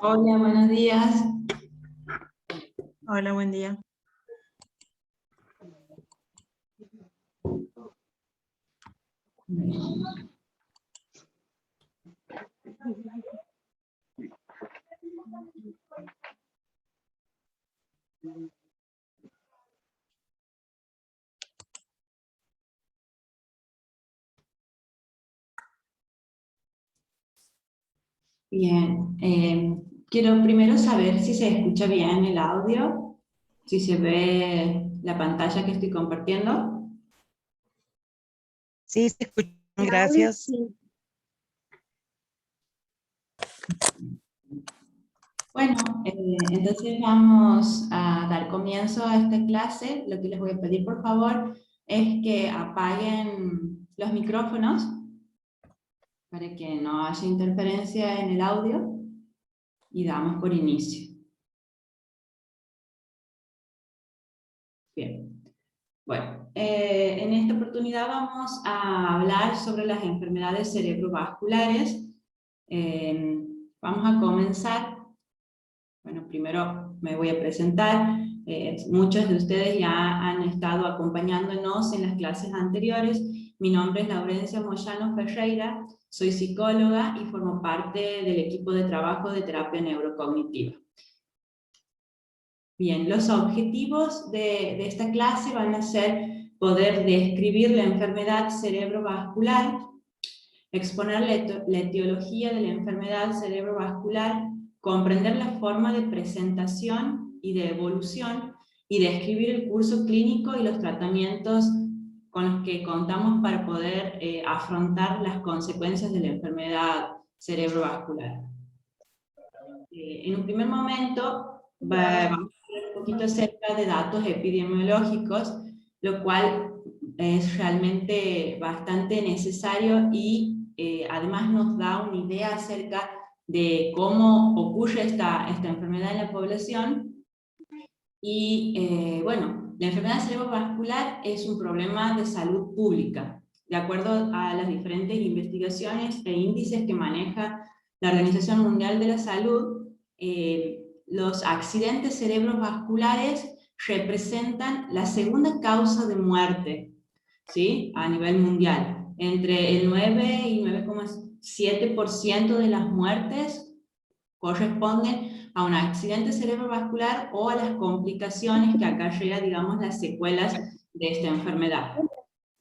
Hola, buenos días. Hola, buen día. Bien, quiero primero saber si se escucha bien el audio, si se ve la pantalla que estoy compartiendo. Sí, se escucha. Gracias. Bueno, entonces vamos a dar comienzo a esta clase. Lo que les voy a pedir, por favor, es que apaguen los micrófonos para que no haya interferencia en el audio y damos por inicio. Bien. Bueno, en esta oportunidad vamos a hablar sobre las enfermedades cerebrovasculares. Vamos a comenzar. Bueno, primero me voy a presentar. Muchos de ustedes ya han estado acompañándonos en las clases anteriores. Mi nombre es Laurencia Moyano Ferreira, soy psicóloga y formo parte del equipo de trabajo de terapia neurocognitiva. Bien, los objetivos de esta clase van a ser poder describir la enfermedad cerebrovascular, exponer la etiología de la enfermedad cerebrovascular, comprender la forma de presentación y de evolución, y describir el curso clínico y los tratamientos con los que contamos para poder afrontar las consecuencias de la enfermedad cerebrovascular. En un primer momento vamos a hablar un poquito acerca de datos epidemiológicos, lo cual es realmente bastante necesario y además nos da una idea acerca de cómo ocurre esta enfermedad en la población. Y bueno, la enfermedad cerebrovascular es un problema de salud pública, de acuerdo a las diferentes investigaciones e índices que maneja la Organización Mundial de la Salud. Los accidentes cerebrovasculares representan la segunda causa de muerte, ¿sí?, a nivel mundial. Entre el 9 y 9,7% de las muertes corresponden a un accidente cerebrovascular o a las complicaciones que acarrea, digamos, las secuelas de esta enfermedad.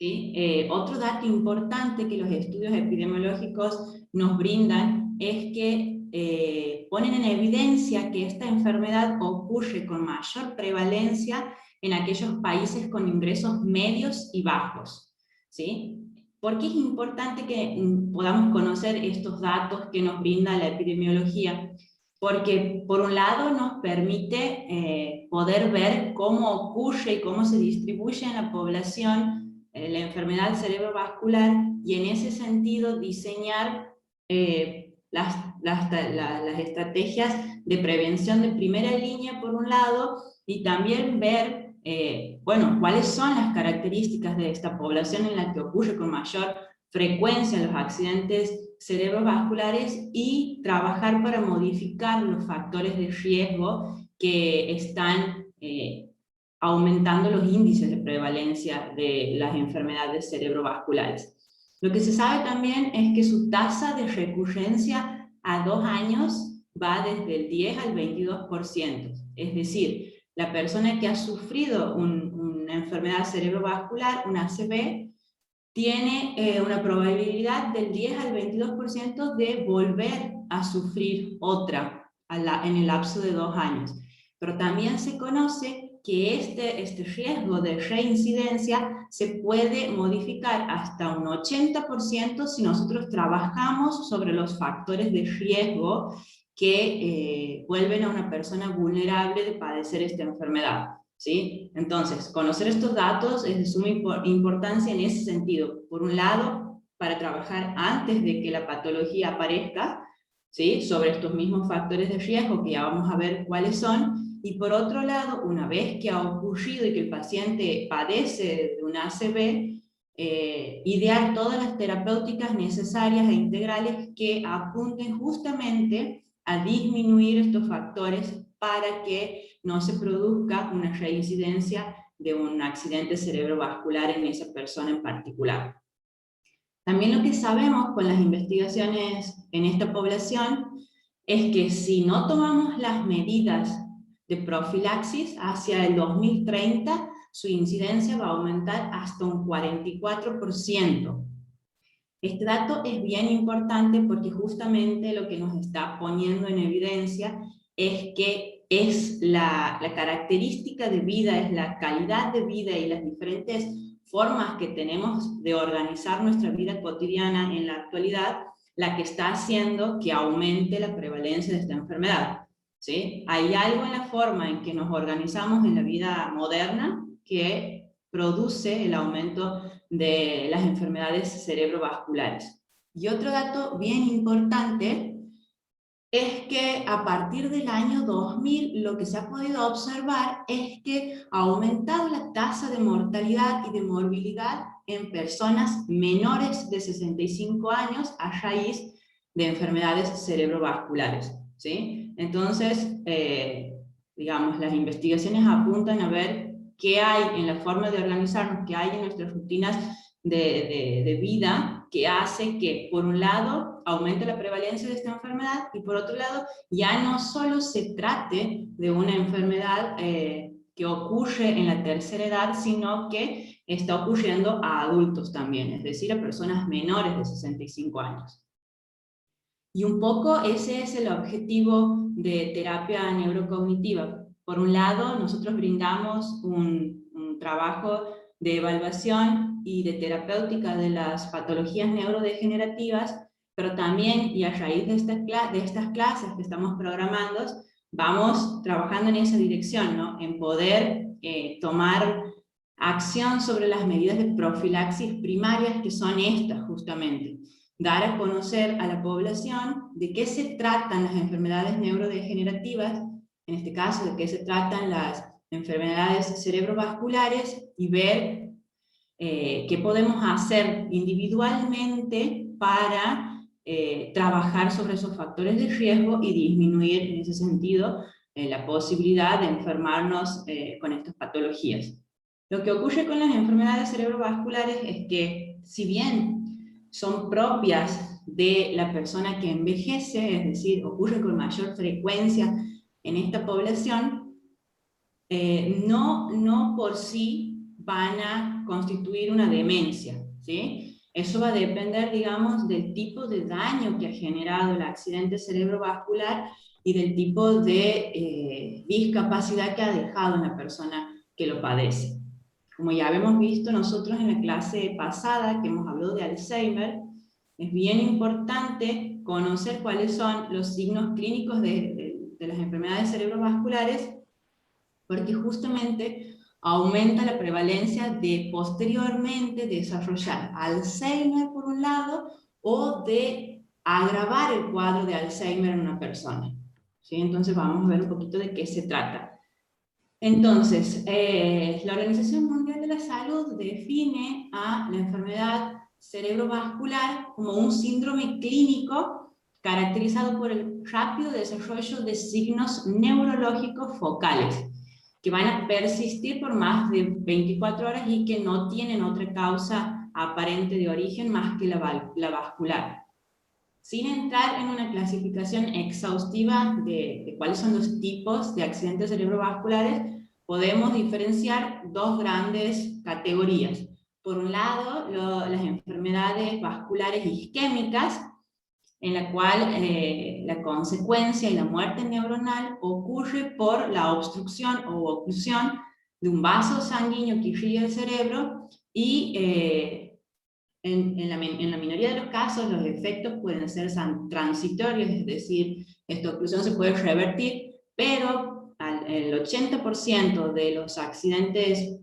¿Sí? Otro dato importante que los estudios epidemiológicos nos brindan es que ponen en evidencia que esta enfermedad ocurre con mayor prevalencia en aquellos países con ingresos medios y bajos. ¿Sí? ¿Por qué es importante que podamos conocer estos datos que nos brinda la epidemiología? Porque por un lado nos permite poder ver cómo ocurre y cómo se distribuye en la población la enfermedad cerebrovascular, y en ese sentido diseñar las estrategias de prevención de primera línea por un lado, y también ver bueno, cuáles son las características de esta población en la que ocurre con mayor frecuencia los accidentes cerebrovasculares, y trabajar para modificar los factores de riesgo que están aumentando los índices de prevalencia de las enfermedades cerebrovasculares. Lo que se sabe también es que su tasa de recurrencia a 2 años va desde el 10 al 22%. Es decir, la persona que ha sufrido una enfermedad cerebrovascular, una ACV, tiene una probabilidad del 10 al 22% de volver a sufrir otra en el lapso de 2 años. Pero también se conoce que este riesgo de reincidencia se puede modificar hasta un 80% si nosotros trabajamos sobre los factores de riesgo que vuelven a una persona vulnerable de padecer esta enfermedad, ¿sí? Entonces, conocer estos datos es de suma importancia en ese sentido. Por un lado, para trabajar antes de que la patología aparezca, ¿sí? Sobre estos mismos factores de riesgo que ya vamos a ver cuáles son, y por otro lado, una vez que ha ocurrido y que el paciente padece de un ACV, idear todas las terapéuticas necesarias e integrales que apunten justamente a disminuir estos factores para que no se produzca una reincidencia de un accidente cerebrovascular en esa persona en particular. También lo que sabemos con las investigaciones en esta población es que si no tomamos las medidas de profilaxis, hacia el 2030 su incidencia va a aumentar hasta un 44%. Este dato es bien importante porque justamente lo que nos está poniendo en evidencia es que es la característica de vida, es la calidad de vida y las diferentes formas que tenemos de organizar nuestra vida cotidiana en la actualidad, la que está haciendo que aumente la prevalencia de esta enfermedad, ¿sí? Hay algo en la forma en que nos organizamos en la vida moderna que produce el aumento de las enfermedades cerebrovasculares. Y otro dato bien importante es que a partir del año 2000 lo que se ha podido observar es que ha aumentado la tasa de mortalidad y de morbilidad en personas menores de 65 años a raíz de enfermedades cerebrovasculares, ¿sí? Entonces, digamos, las investigaciones apuntan a ver qué hay en la forma de organizarnos, qué hay en nuestras rutinas de vida que hace que, por un lado, aumente la prevalencia de esta enfermedad y por otro lado, ya no solo se trate de una enfermedad que ocurre en la tercera edad, sino que está ocurriendo a adultos también, es decir, a personas menores de 65 años. Y un poco ese es el objetivo de terapia neurocognitiva. Por un lado, nosotros brindamos un trabajo de evaluación y de terapéutica de las patologías neurodegenerativas, pero también, y a raíz de estas clases que estamos programando, vamos trabajando en esa dirección, ¿no? En poder tomar acción sobre las medidas de profilaxis primarias, que son estas justamente. Dar a conocer a la población de qué se tratan las enfermedades neurodegenerativas, en este caso de qué se tratan las enfermedades cerebrovasculares, y ver qué podemos hacer individualmente para trabajar sobre esos factores de riesgo y disminuir en ese sentido la posibilidad de enfermarnos con estas patologías. Lo que ocurre con las enfermedades cerebrovasculares es que, si bien son propias de la persona que envejece, es decir, ocurre con mayor frecuencia en esta población, no por sí van a constituir una demencia, ¿sí? Eso va a depender, digamos, del tipo de daño que ha generado el accidente cerebrovascular y del tipo de discapacidad que ha dejado en la persona que lo padece. Como ya habíamos visto nosotros en la clase pasada, que hemos hablado de Alzheimer, es bien importante conocer cuáles son los signos clínicos de las enfermedades cerebrovasculares, porque justamente aumenta la prevalencia de posteriormente desarrollar Alzheimer por un lado, o de agravar el cuadro de Alzheimer en una persona, ¿sí? Entonces vamos a ver un poquito de qué se trata. Entonces, la Organización Mundial de la Salud define a la enfermedad cerebrovascular como un síndrome clínico caracterizado por el rápido desarrollo de signos neurológicos focales que van a persistir por más de 24 horas y que no tienen otra causa aparente de origen más que la vascular. Sin entrar en una clasificación exhaustiva de cuáles son los tipos de accidentes cerebrovasculares, podemos diferenciar dos grandes categorías. Por un lado, las enfermedades vasculares isquémicas, en la cual la consecuencia y la muerte neuronal ocurre por la obstrucción o oclusión de un vaso sanguíneo que irriga el cerebro y en la minoría de los casos los efectos pueden ser transitorios, es decir, esta oclusión se puede revertir, pero el 80% de los accidentes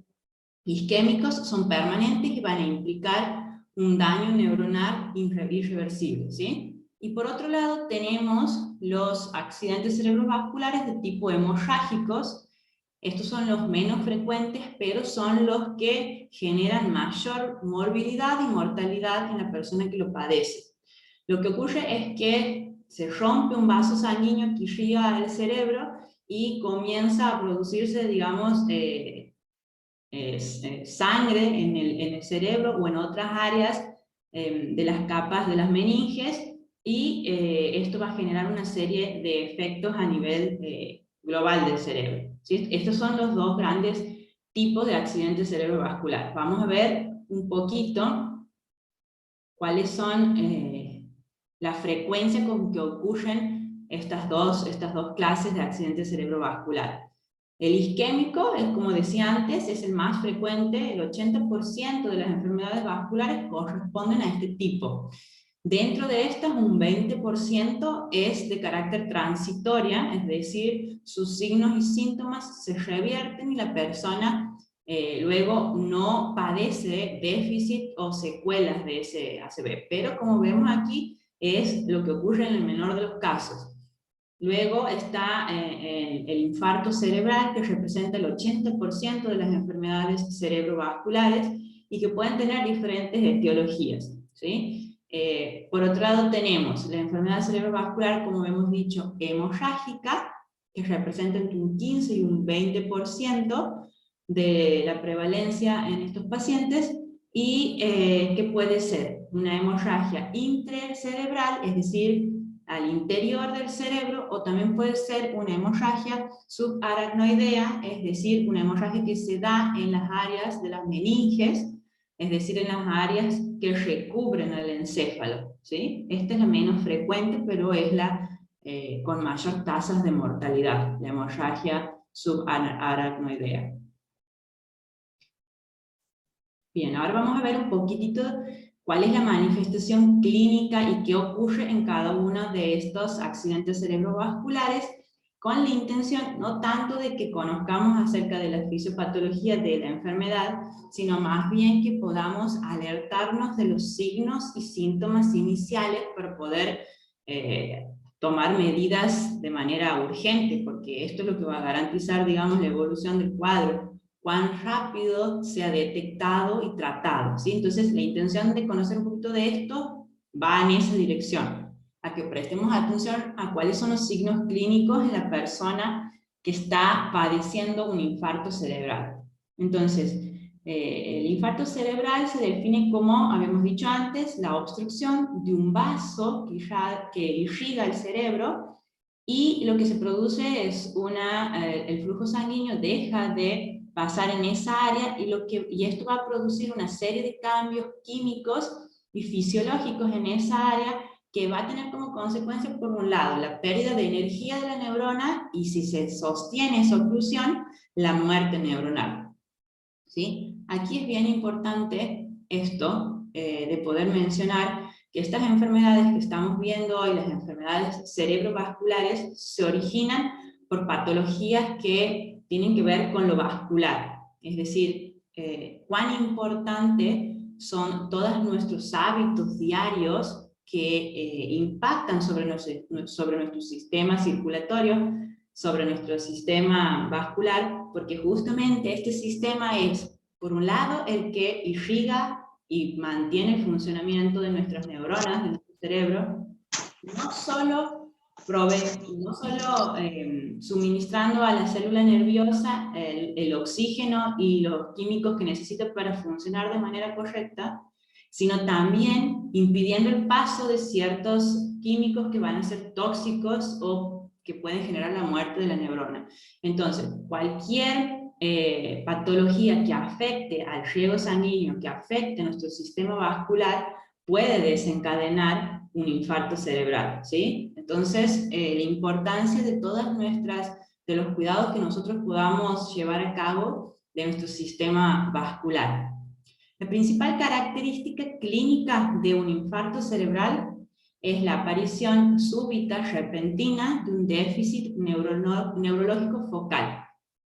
isquémicos son permanentes y van a implicar un daño neuronal irreversible, ¿sí? Y por otro lado tenemos los accidentes cerebrovasculares de tipo hemorrágicos. Estos son los menos frecuentes, pero son los que generan mayor morbilidad y mortalidad en la persona que lo padece. Lo que ocurre es que se rompe un vaso sanguíneo que irriga el cerebro y comienza a producirse, digamos, sangre en el cerebro o en otras áreas de las capas de las meninges, y esto va a generar una serie de efectos a nivel global del cerebro, ¿sí? Estos son los dos grandes tipos de accidentes cerebrovasculares. Vamos a ver un poquito cuáles son la frecuencia con que ocurren estas dos clases de accidentes cerebrovasculares. El isquémico, como decía antes, es el más frecuente. El 80% de las enfermedades vasculares corresponden a este tipo. Dentro de estas, un 20% es de carácter transitoria, es decir, sus signos y síntomas se revierten y la persona luego no padece déficit o secuelas de ese ACV. Pero como vemos aquí, es lo que ocurre en el menor de los casos. Luego está el infarto cerebral, que representa el 80% de las enfermedades cerebrovasculares y que pueden tener diferentes etiologías, ¿sí? Por otro lado tenemos la enfermedad cerebrovascular, como hemos dicho, hemorrágica, que representa entre un 15 y un 20% de la prevalencia en estos pacientes, y que puede ser una hemorragia intracerebral, es decir, al interior del cerebro, o también puede ser una hemorragia subaracnoidea, es decir, una hemorragia que se da en las áreas de las meninges, es decir, en las áreas que recubren al encéfalo, ¿sí? Esta es la menos frecuente, pero es la con mayor tasas de mortalidad, la hemorragia subaracnoidea. Bien, ahora vamos a ver un poquitito cuál es la manifestación clínica y qué ocurre en cada uno de estos accidentes cerebrovasculares, con la intención no tanto de que conozcamos acerca de la fisiopatología de la enfermedad, sino más bien que podamos alertarnos de los signos y síntomas iniciales para poder tomar medidas de manera urgente, porque esto es lo que va a garantizar, digamos, la evolución del cuadro, cuán rápido se ha detectado y tratado, ¿sí? Entonces la intención de conocer un poquito de esto va en esa dirección, a que prestemos atención a cuáles son los signos clínicos en la persona que está padeciendo un infarto cerebral. Entonces, el infarto cerebral se define como, habíamos dicho antes, la obstrucción de un vaso que irriga el cerebro, y lo que se produce es el flujo sanguíneo deja de pasar en esa área, y esto va a producir una serie de cambios químicos y fisiológicos en esa área, que va a tener como consecuencia, por un lado, la pérdida de energía de la neurona, y si se sostiene esa oclusión, la muerte neuronal, ¿sí? Aquí es bien importante esto, de poder mencionar que estas enfermedades que estamos viendo hoy, las enfermedades cerebrovasculares, se originan por patologías que tienen que ver con lo vascular. Es decir, cuán importante son todos nuestros hábitos diarios que impactan sobre nuestro sistema circulatorio, sobre nuestro sistema vascular, porque justamente este sistema es, por un lado, el que irriga y mantiene el funcionamiento de nuestras neuronas, de nuestro cerebro, no solo suministrando a la célula nerviosa el oxígeno y los químicos que necesita para funcionar de manera correcta, sino también impidiendo el paso de ciertos químicos que van a ser tóxicos o que pueden generar la muerte de la neurona. Entonces, cualquier patología que afecte al riego sanguíneo, que afecte nuestro sistema vascular, puede desencadenar un infarto cerebral, ¿sí? Entonces, la importancia de de los cuidados que nosotros podamos llevar a cabo de nuestro sistema vascular. La principal característica clínica de un infarto cerebral es la aparición súbita, repentina, de un déficit neurológico focal.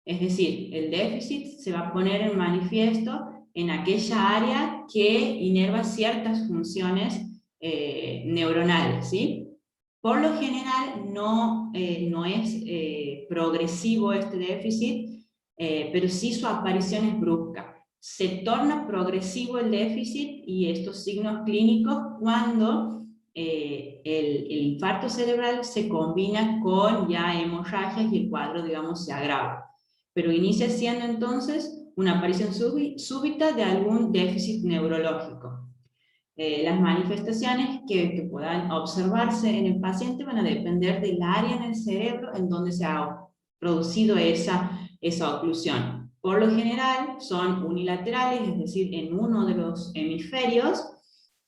Es decir, el déficit se va a poner en manifiesto en aquella área que inerva ciertas funciones neuronales, ¿sí? Por lo general no es progresivo este déficit, pero sí su aparición es brusca. Se torna progresivo el déficit y estos signos clínicos cuando el infarto cerebral se combina con ya hemorragias y el cuadro, digamos, se agrava. Pero inicia siendo entonces una aparición súbita de algún déficit neurológico. Las manifestaciones que puedan observarse en el paciente van a depender del área en el cerebro en donde se ha producido esa oclusión. Por lo general son unilaterales, es decir, en uno de los hemisferios,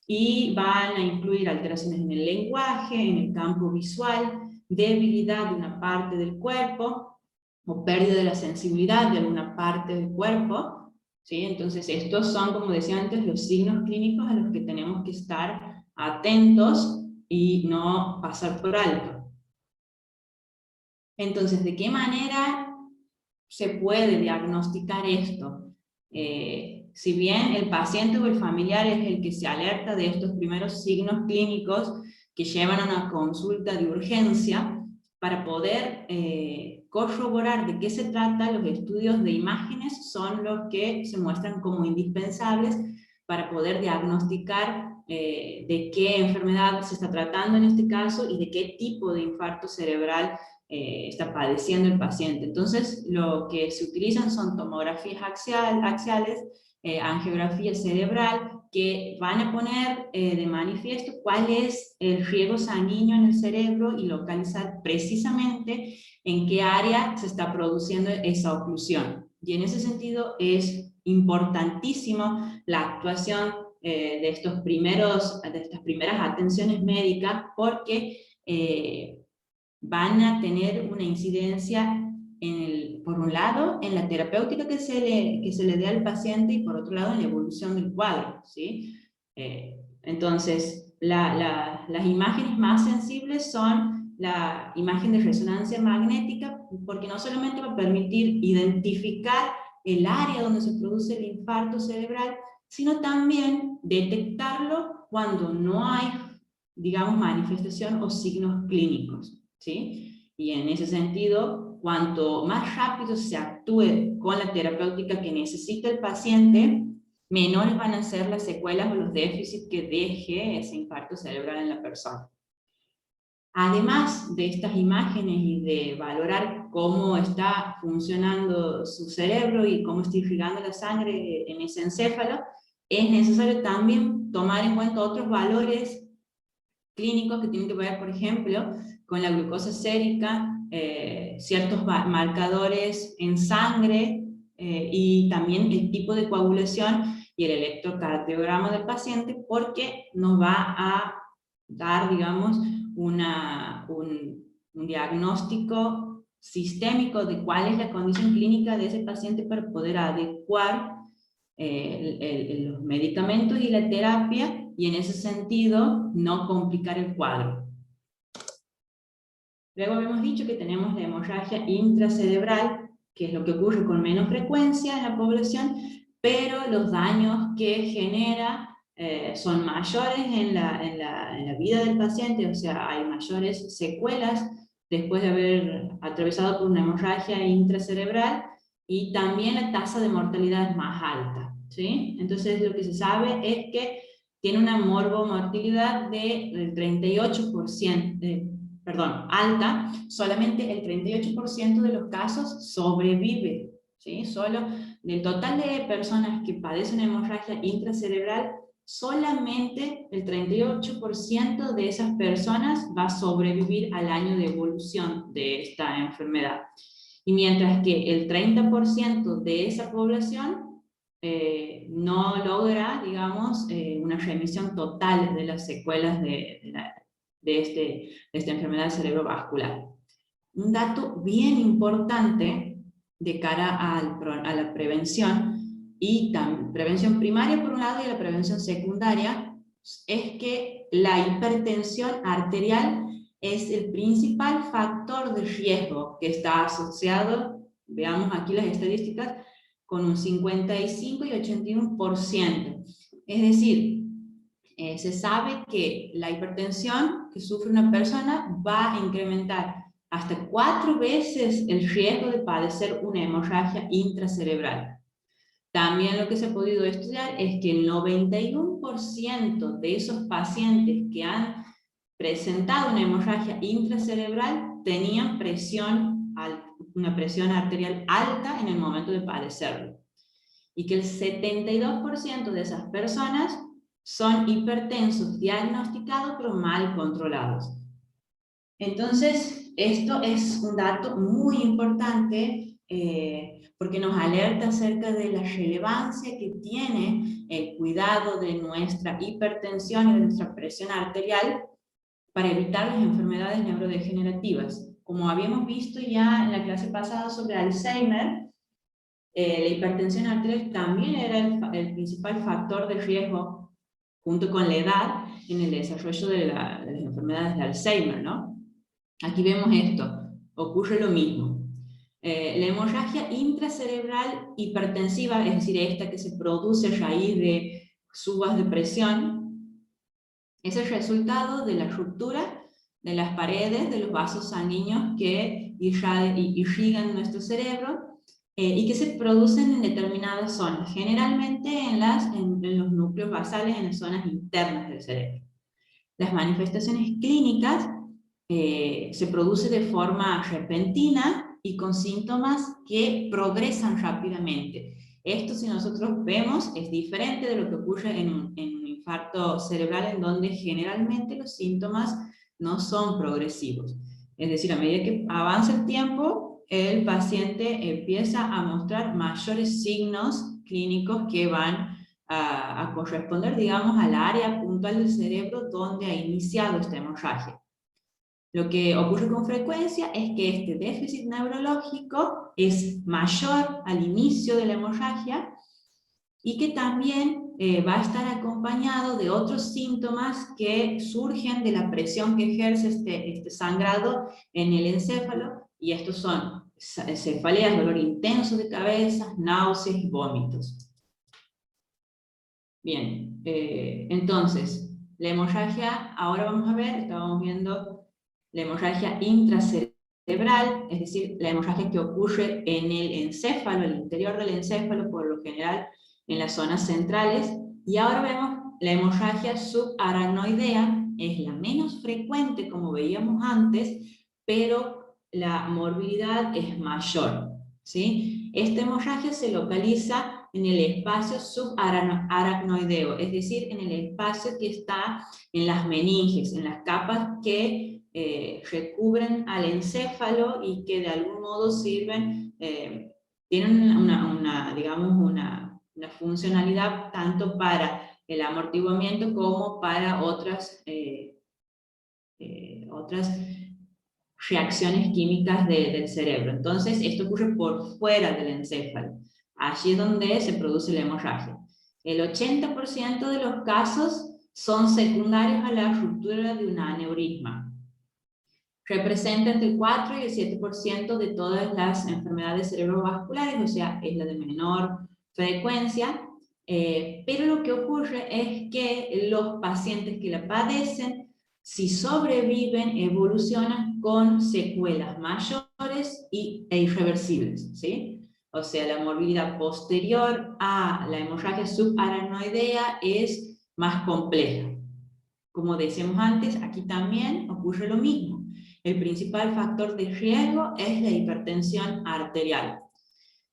y van a incluir alteraciones en el lenguaje, en el campo visual, debilidad de una parte del cuerpo, o pérdida de la sensibilidad de alguna parte del cuerpo, ¿sí? Entonces estos son, como decía antes, los signos clínicos a los que tenemos que estar atentos y no pasar por alto. Entonces, ¿de qué manera se puede diagnosticar esto? Si bien el paciente o el familiar es el que se alerta de estos primeros signos clínicos que llevan a una consulta de urgencia, para poder corroborar de qué se trata, los estudios de imágenes son los que se muestran como indispensables para poder diagnosticar de qué enfermedad se está tratando en este caso y de qué tipo de infarto cerebral está padeciendo el paciente. Entonces, lo que se utilizan son tomografías axiales, angiografía cerebral, que van a poner de manifiesto cuál es el riego sanguíneo en el cerebro y localizar precisamente en qué área se está produciendo esa oclusión. Y en ese sentido es importantísimo la actuación de estas primeras atenciones médicas, porque van a tener una incidencia por un lado, en la terapéutica que se le dé al paciente, y por otro lado, en la evolución del cuadro, ¿sí? Entonces, las imágenes más sensibles son la imagen de resonancia magnética, porque no solamente va a permitir identificar el área donde se produce el infarto cerebral, sino también detectarlo cuando no hay, digamos, manifestación o signos clínicos, ¿sí? Y en ese sentido, cuanto más rápido se actúe con la terapéutica que necesita el paciente, menores van a ser las secuelas o los déficits que deje ese infarto cerebral en la persona. Además de estas imágenes y de valorar cómo está funcionando su cerebro y cómo está irrigando la sangre en ese encéfalo, es necesario también tomar en cuenta otros valores clínicos que tienen que ver, por ejemplo, con la glucosa sérica, ciertos marcadores en sangre, y también el tipo de coagulación y el electrocardiograma del paciente, porque nos va a dar, digamos, un diagnóstico sistémico de cuál es la condición clínica de ese paciente para poder adecuar los medicamentos y la terapia, y en ese sentido no complicar el cuadro. Luego habíamos dicho que tenemos la hemorragia intracerebral, que es lo que ocurre con menos frecuencia en la población, pero los daños que genera son mayores en la vida del paciente, o sea, hay mayores secuelas después de haber atravesado por una hemorragia intracerebral, y también la tasa de mortalidad es más alta, ¿sí? Entonces lo que se sabe es que tiene una morbomortalidad del 38%, alta, solamente el 38% de los casos sobrevive, ¿sí? Solo del total de personas que padecen hemorragia intracerebral, solamente el 38% de esas personas va a sobrevivir al año de evolución de esta enfermedad. Y mientras que el 30% de esa población no logra, digamos, una remisión total de las secuelas de esta enfermedad cerebrovascular. Un dato bien importante de cara a la prevención, y prevención primaria por un lado y la prevención secundaria, es que la hipertensión arterial es el principal factor de riesgo que está asociado, veamos aquí las estadísticas, con un 55 y 81%. Es decir, se sabe que la hipertensión que sufre una persona va a incrementar hasta 4 veces el riesgo de padecer una hemorragia intracerebral. También lo que se ha podido estudiar es que el 91% de esos pacientes que han presentado una hemorragia intracerebral tenían una presión arterial alta en el momento de padecerlo. Y que el 72% de esas personas son hipertensos diagnosticados pero mal controlados. Entonces, esto es un dato muy importante porque nos alerta acerca de la relevancia que tiene el cuidado de nuestra hipertensión y de nuestra presión arterial para evitar las enfermedades neurodegenerativas. Como habíamos visto ya en la clase pasada sobre Alzheimer, la hipertensión arterial también era el principal factor de riesgo, junto con la edad, en el desarrollo de las enfermedades de Alzheimer, ¿no? Aquí vemos esto, ocurre lo mismo. La hemorragia intracerebral hipertensiva, es decir, esta que se produce a raíz de subas de presión, es el resultado de la ruptura de las paredes de los vasos sanguíneos que irrigan nuestro cerebro y que se producen en determinadas zonas, generalmente en los núcleos basales, en las zonas internas del cerebro. Las manifestaciones clínicas se producen de forma repentina y con síntomas que progresan rápidamente. Esto, si nosotros vemos, es diferente de lo que ocurre en un infarto cerebral, en donde generalmente los síntomas no son progresivos. Es decir, a medida que avanza el tiempo, el paciente empieza a mostrar mayores signos clínicos que van a corresponder, digamos, al área puntual del cerebro donde ha iniciado esta hemorragia. Lo que ocurre con frecuencia es que este déficit neurológico es mayor al inicio de la hemorragia y que también va a estar acompañado de otros síntomas que surgen de la presión que ejerce este sangrado en el encéfalo, y estos son cefaleas, dolor intenso de cabeza, náuseas y vómitos. Bien, entonces, la hemorragia, ahora vamos a ver, estábamos viendo la hemorragia intracerebral, es decir, la hemorragia que ocurre en el encéfalo, el interior del encéfalo, por lo general en las zonas centrales, y ahora vemos la hemorragia subaracnoidea, es la menos frecuente como veíamos antes, pero la morbilidad es mayor, ¿sí? Esta hemorragia se localiza en el espacio subaracnoideo, es decir, en el espacio que está en las meninges, en las capas que recubren al encéfalo y que de algún modo sirven, tienen digamos, una funcionalidad tanto para el amortiguamiento como para otras reacciones químicas del cerebro. Entonces, esto ocurre por fuera del encéfalo. Allí es donde se produce la hemorragia. El 80% de los casos son secundarios a la ruptura de un aneurisma. Representa entre el 4 y el 7% de todas las enfermedades cerebrovasculares, o sea, es la de menor frecuencia, pero lo que ocurre es que los pacientes que la padecen, si sobreviven, evolucionan con secuelas mayores e irreversibles, ¿sí? O sea, la morbilidad posterior a la hemorragia subaracnoidea es más compleja. Como decíamos antes, aquí también ocurre lo mismo. El principal factor de riesgo es la hipertensión arterial.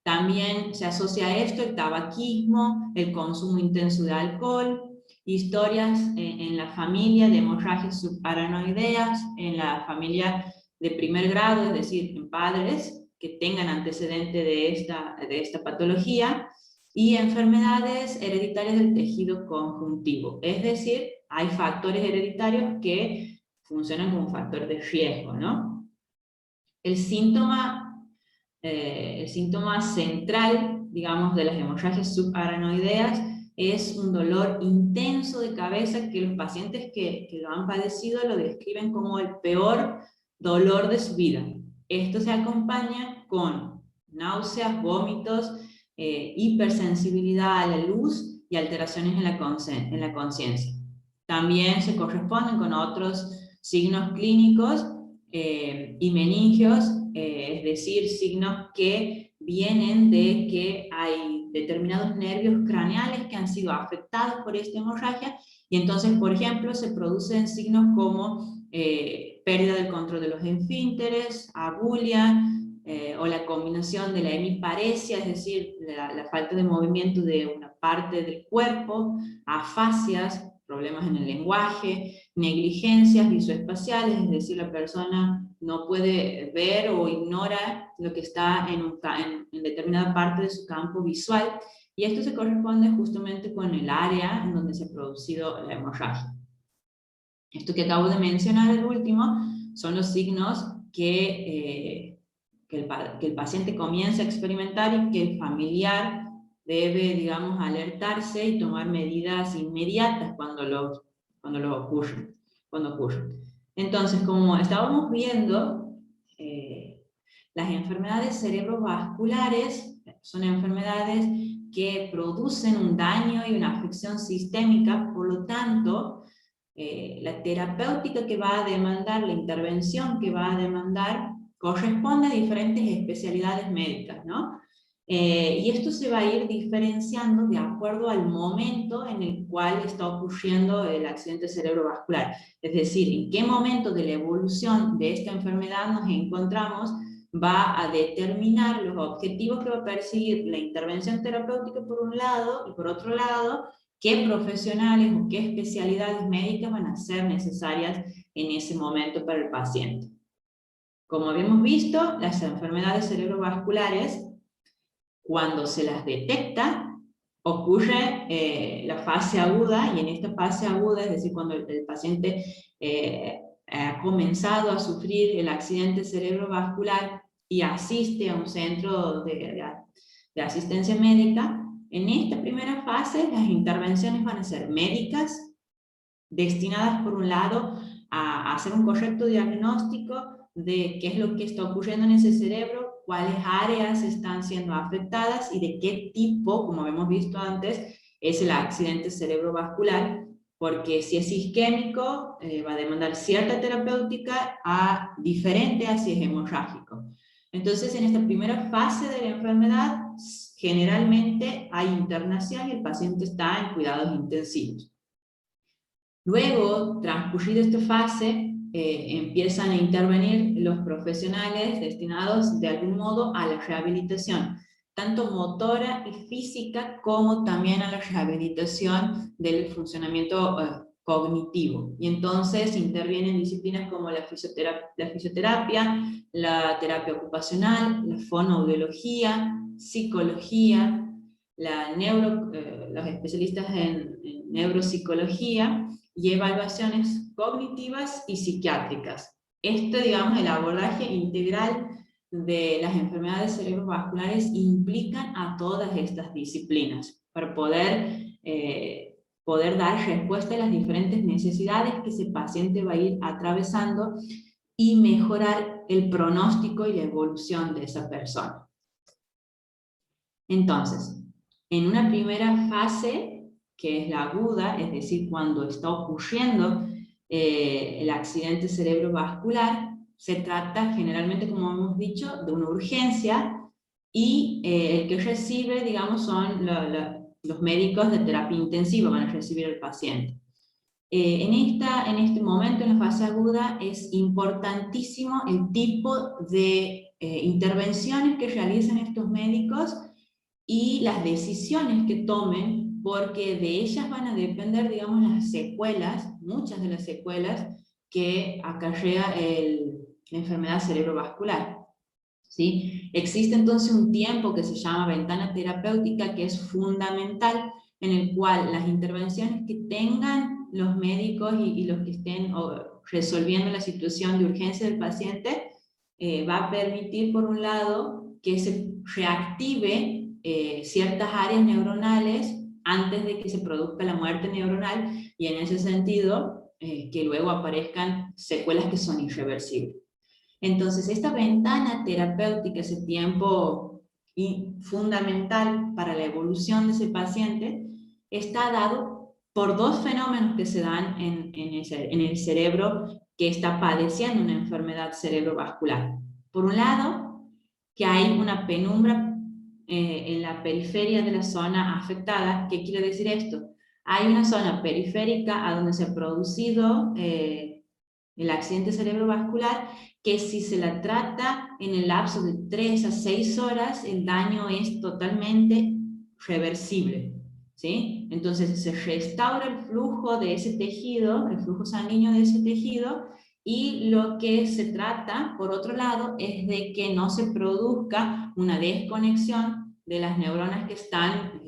También se asocia a esto el tabaquismo, el consumo intenso de alcohol, historias en la familia de hemorragias subaracnoideas, en la familia de primer grado, es decir, en padres que tengan antecedente de esta patología, y enfermedades hereditarias del tejido conjuntivo. Es decir, hay factores hereditarios que funcionan como factor de riesgo, ¿no? El síntoma central digamos, de las hemorragias subaranoideas es un dolor intenso de cabeza que los pacientes que lo han padecido lo describen como el peor dolor de su vida. Esto se acompaña con náuseas, vómitos, hipersensibilidad a la luz y alteraciones en la conciencia. También se corresponden con otros signos clínicos y meningios, es decir, signos que vienen de que hay determinados nervios craneales que han sido afectados por esta hemorragia, y entonces, por ejemplo, se producen signos como pérdida del control de los esfínteres, abulia, o la combinación de la hemiparesia, es decir, la falta de movimiento de una parte del cuerpo, afasias, problemas en el lenguaje, negligencias visoespaciales, es decir, la persona no puede ver o ignora lo que está en determinada parte de su campo visual, y esto se corresponde justamente con el área en donde se ha producido la hemorragia. Esto que acabo de mencionar, el último, son los signos que el paciente comienza a experimentar y que el familiar debe, digamos, alertarse y tomar medidas inmediatas cuando ocurren. Entonces, como estábamos viendo, las enfermedades cerebrovasculares son enfermedades que producen un daño y una afección sistémica, por lo tanto, la terapéutica que va a demandar, la intervención que va a demandar, corresponde a diferentes especialidades médicas, ¿no? Y esto se va a ir diferenciando de acuerdo al momento en el cual está ocurriendo el accidente cerebrovascular. Es decir, en qué momento de la evolución de esta enfermedad nos encontramos va a determinar los objetivos que va a perseguir la intervención terapéutica por un lado, y por otro lado, qué profesionales o qué especialidades médicas van a ser necesarias en ese momento para el paciente. Como habíamos visto, las enfermedades cerebrovasculares, cuando se las detecta, ocurre la fase aguda, y en esta fase aguda, es decir, cuando el paciente ha comenzado a sufrir el accidente cerebrovascular y asiste a un centro de asistencia médica, en esta primera fase las intervenciones van a ser médicas, destinadas por un lado a hacer un correcto diagnóstico de qué es lo que está ocurriendo en ese cerebro, cuáles áreas están siendo afectadas y de qué tipo, como hemos visto antes, es el accidente cerebrovascular, porque si es isquémico va a demandar cierta terapéutica diferente a si es hemorrágico. Entonces, en esta primera fase de la enfermedad, generalmente hay internación y el paciente está en cuidados intensivos. Luego, transcurrida esta fase, empiezan a intervenir los profesionales destinados de algún modo a la rehabilitación, tanto motora y física como también a la rehabilitación del funcionamiento cognitivo. Y entonces intervienen disciplinas como la fisioterapia, la terapia ocupacional, la fonoaudiología, psicología, los especialistas en neuropsicología, y evaluaciones cognitivas y psiquiátricas. Digamos, el abordaje integral de las enfermedades cerebrovasculares implican a todas estas disciplinas para poder dar respuesta a las diferentes necesidades que ese paciente va a ir atravesando y mejorar el pronóstico y la evolución de esa persona. Entonces, en una primera fase, que es la aguda, es decir, cuando está ocurriendo el accidente cerebrovascular, se trata generalmente, como hemos dicho, de una urgencia, y el que recibe, digamos, son los médicos de terapia intensiva, van a recibir al paciente. En este momento, en la fase aguda, es importantísimo el tipo de intervenciones que realizan estos médicos y las decisiones que tomen, porque de ellas van a depender, digamos, las secuelas, muchas de las secuelas que acarrea la enfermedad cerebrovascular. ¿Sí? Existe entonces un tiempo que se llama ventana terapéutica, que es fundamental, en el cual las intervenciones que tengan los médicos y los que estén resolviendo la situación de urgencia del paciente, va a permitir, por un lado, que se reactive ciertas áreas neuronales antes de que se produzca la muerte neuronal, y en ese sentido que luego aparezcan secuelas que son irreversibles. Entonces esta ventana terapéutica, ese tiempo fundamental para la evolución de ese paciente, está dado por dos fenómenos que se dan en el cerebro que está padeciendo una enfermedad cerebrovascular. Por un lado, que hay una penumbra en la periferia de la zona afectada. ¿Qué quiere decir esto? Hay una zona periférica a donde se ha producido el accidente cerebrovascular, que si se la trata en el lapso de 3 a 6 horas, el daño es totalmente reversible, ¿sí? Entonces se restaura el flujo de ese tejido, el flujo sanguíneo de ese tejido, y lo que se trata, por otro lado, es de que no se produzca una desconexión de las neuronas que están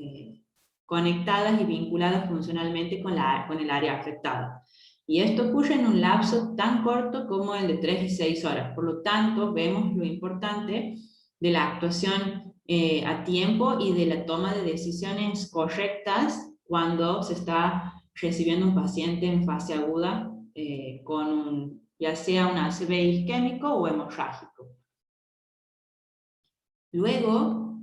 conectadas y vinculadas funcionalmente con el área afectada. Y esto ocurre en un lapso tan corto como el de 3 y 6 horas. Por lo tanto, vemos lo importante de la actuación a tiempo y de la toma de decisiones correctas cuando se está recibiendo un paciente en fase aguda con ya sea un ACV isquémico o hemorrágico. Luego,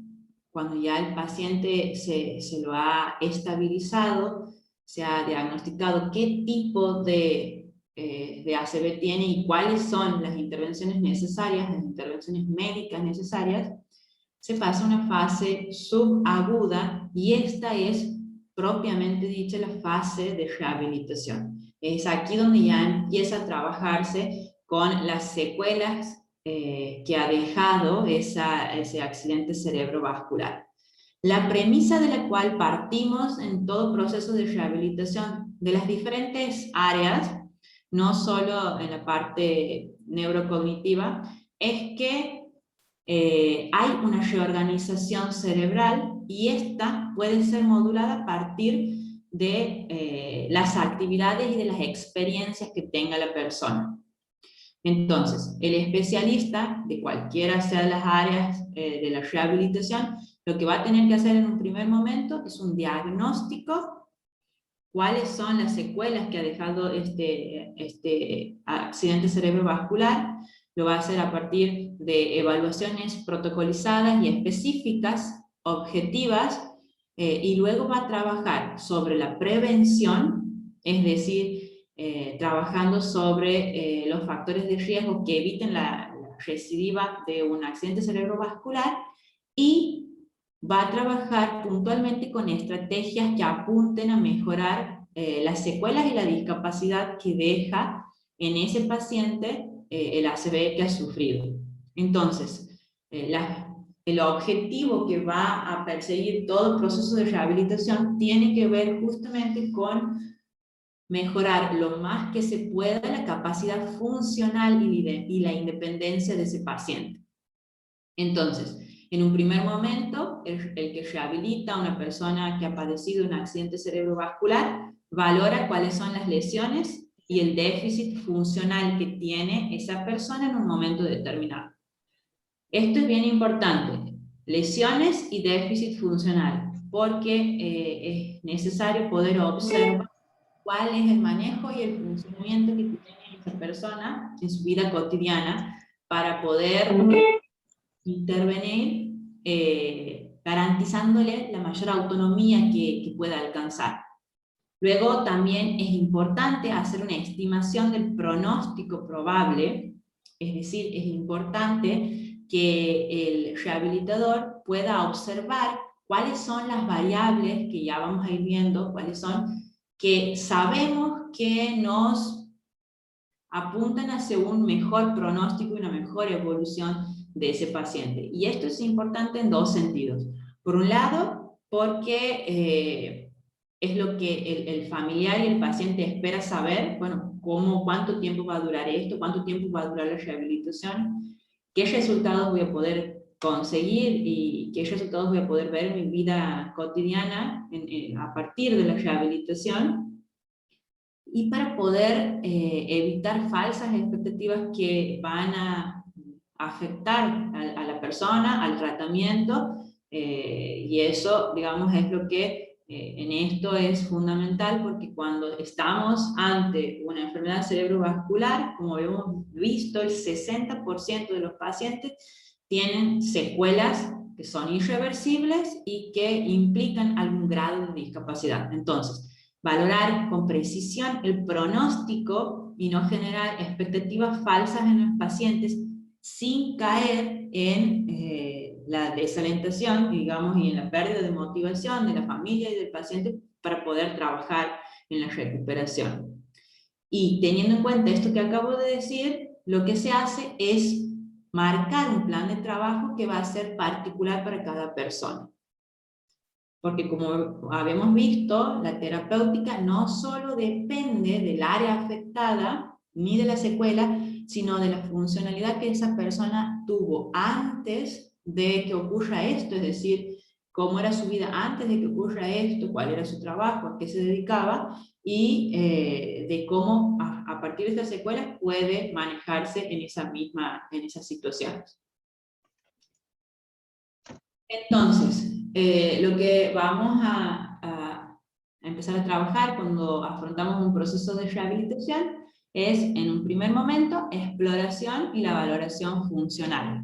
cuando ya el paciente se lo ha estabilizado, se ha diagnosticado qué tipo de ACV tiene y cuáles son las intervenciones necesarias, las intervenciones médicas necesarias, se pasa a una fase subaguda, y esta es propiamente dicha la fase de rehabilitación. Es aquí donde ya empieza a trabajarse con las secuelas que ha dejado ese accidente cerebrovascular. La premisa de la cual partimos en todo proceso de rehabilitación de las diferentes áreas, no solo en la parte neurocognitiva, es que hay una reorganización cerebral, y esta puede ser modulada a partir de las actividades y de las experiencias que tenga la persona. Entonces, el especialista, de cualquiera sea las áreas de la rehabilitación, lo que va a tener que hacer en un primer momento es un diagnóstico. ¿Cuáles son las secuelas que ha dejado este accidente cerebrovascular? Lo va a hacer a partir de evaluaciones protocolizadas y específicas, objetivas, y luego va a trabajar sobre la prevención, es decir, trabajando sobre los factores de riesgo que eviten la recidiva de un accidente cerebrovascular, y va a trabajar puntualmente con estrategias que apunten a mejorar las secuelas y la discapacidad que deja en ese paciente el ACV que ha sufrido. Entonces, el objetivo que va a perseguir todo el proceso de rehabilitación tiene que ver justamente con mejorar lo más que se pueda la capacidad funcional y la independencia de ese paciente. Entonces, en un primer momento, el que rehabilita a una persona que ha padecido un accidente cerebrovascular valora cuáles son las lesiones y el déficit funcional que tiene esa persona en un momento determinado. Esto es bien importante, lesiones y déficit funcional, porque es necesario poder observar cuál es el manejo y el funcionamiento que tiene esa persona en su vida cotidiana para poder intervenir garantizándole la mayor autonomía que pueda alcanzar. Luego también es importante hacer una estimación del pronóstico probable, es decir, es importante que el rehabilitador pueda observar cuáles son las variables que ya vamos a ir viendo, cuáles son, que sabemos que nos apuntan hacia un mejor pronóstico y una mejor evolución de ese paciente. Y esto es importante en dos sentidos. Por un lado, porque es lo que el familiar y el paciente espera saber, bueno, cuánto tiempo va a durar esto, cuánto tiempo va a durar la rehabilitación, qué resultados voy a poder conseguir y qué resultados voy a poder ver en mi vida cotidiana a partir de la rehabilitación, y para poder evitar falsas expectativas que van a afectar a la persona, al tratamiento, Y eso, digamos, es lo que en esto es fundamental, porque cuando estamos ante una enfermedad cerebrovascular, como hemos visto, el 60% de los pacientes tienen secuelas que son irreversibles y que implican algún grado de discapacidad. Entonces, valorar con precisión el pronóstico y no generar expectativas falsas en los pacientes sin caer en la desalentación, digamos, y en la pérdida de motivación de la familia y del paciente para poder trabajar en la recuperación. Y teniendo en cuenta esto que acabo de decir, lo que se hace es marcar un plan de trabajo que va a ser particular para cada persona. Porque como habíamos visto, la terapéutica no solo depende del área afectada, ni de la secuela, sino de la funcionalidad que esa persona tuvo antes de que ocurra esto, es decir, cómo era su vida antes de que ocurra esto, cuál era su trabajo, a qué se dedicaba, y de cómo a partir de estas secuelas puede manejarse en esas situaciones. Entonces, lo que vamos a empezar a trabajar cuando afrontamos un proceso de rehabilitación es, en un primer momento, exploración y la valoración funcional.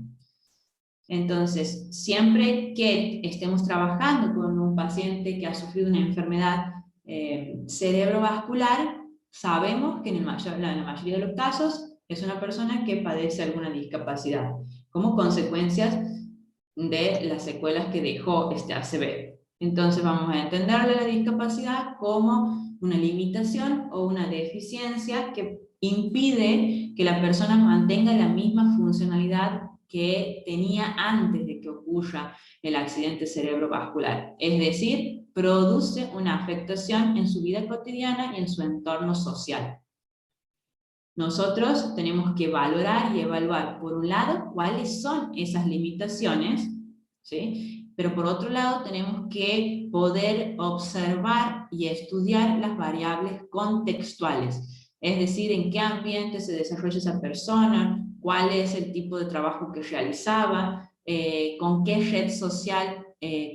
Entonces, siempre que estemos trabajando con un paciente que ha sufrido una enfermedad cerebrovascular, sabemos que en la mayoría de los casos es una persona que padece alguna discapacidad, como consecuencias de las secuelas que dejó este ACV. Entonces vamos a entenderle la discapacidad como una limitación o una deficiencia que impide que la persona mantenga la misma funcionalidad que tenía antes de que ocurra el accidente cerebrovascular. Es decir, produce una afectación en su vida cotidiana y en su entorno social. Nosotros tenemos que valorar y evaluar, por un lado, cuáles son esas limitaciones, ¿sí? Pero por otro lado tenemos que poder observar y estudiar las variables contextuales, es decir, en qué ambiente se desarrolla esa persona, cuál es el tipo de trabajo que realizaba, con qué red social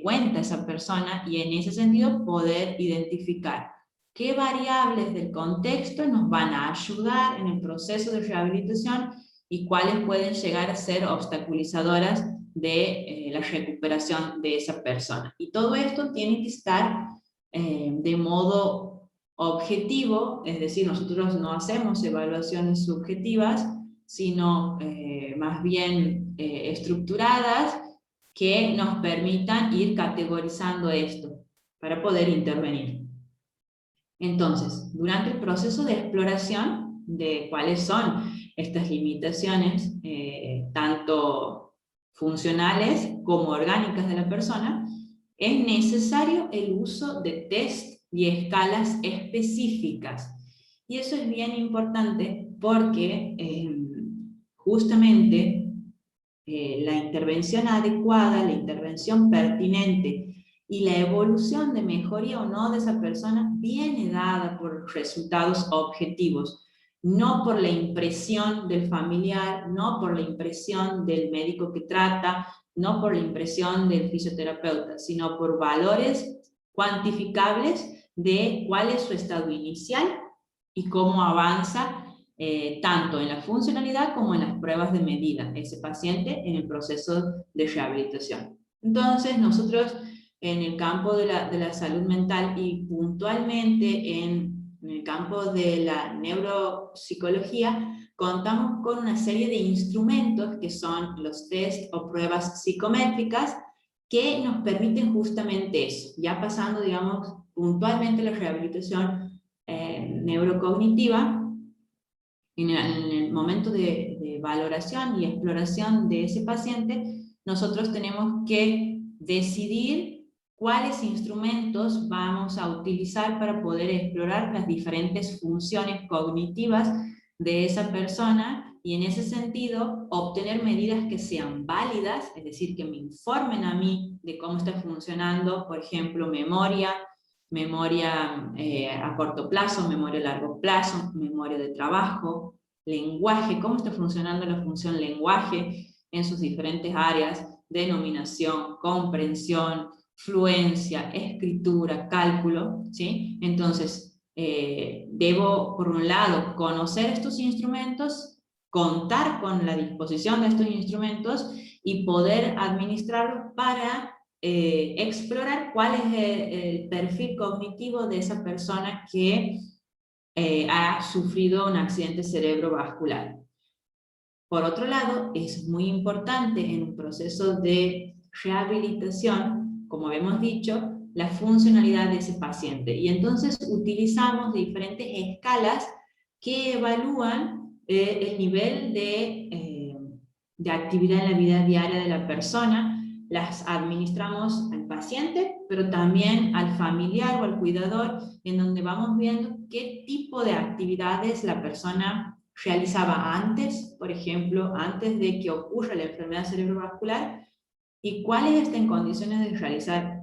cuenta esa persona, y en ese sentido poder identificar qué variables del contexto nos van a ayudar en el proceso de rehabilitación y cuáles pueden llegar a ser obstaculizadoras de la recuperación de esa persona. Y todo esto tiene que estar de modo objetivo, es decir, nosotros no hacemos evaluaciones subjetivas, sino más bien estructuradas, que nos permitan ir categorizando esto para poder intervenir. Entonces, durante el proceso de exploración de cuáles son estas limitaciones, tanto funcionales como orgánicas de la persona, es necesario el uso de test y escalas específicas. Y eso es bien importante porque justamente la intervención adecuada, la intervención pertinente y la evolución de mejoría o no de esa persona viene dada por resultados objetivos, no por la impresión del familiar, no por la impresión del médico que trata, no por la impresión del fisioterapeuta, sino por valores cuantificables de cuál es su estado inicial y cómo avanza tanto en la funcionalidad como en las pruebas de medida ese paciente en el proceso de rehabilitación. Entonces nosotros en el campo de la salud mental y puntualmente en el campo de la neuropsicología, contamos con una serie de instrumentos que son los test o pruebas psicométricas que nos permiten justamente eso, ya pasando, digamos, puntualmente la rehabilitación neurocognitiva. En el momento de valoración y exploración de ese paciente, nosotros tenemos que decidir cuáles instrumentos vamos a utilizar para poder explorar las diferentes funciones cognitivas de esa persona, y en ese sentido obtener medidas que sean válidas, es decir, que me informen a mí de cómo está funcionando, por ejemplo, memoria a corto plazo, memoria a largo plazo, memoria de trabajo, lenguaje, cómo está funcionando la función lenguaje en sus diferentes áreas, denominación, comprensión, fluencia, escritura, cálculo, ¿sí? Entonces, debo, por un lado, conocer estos instrumentos, contar con la disposición de estos instrumentos y poder administrarlos para explorar cuál es el perfil cognitivo de esa persona que ha sufrido un accidente cerebrovascular. Por otro lado, es muy importante en un proceso de rehabilitación, como habíamos dicho, la funcionalidad de ese paciente. Y entonces utilizamos diferentes escalas que evalúan el nivel de actividad en la vida diaria de la persona. Las administramos al paciente, pero también al familiar o al cuidador, en donde vamos viendo qué tipo de actividades la persona realizaba antes, por ejemplo, antes de que ocurra la enfermedad cerebrovascular, y cuáles está en condiciones de realizar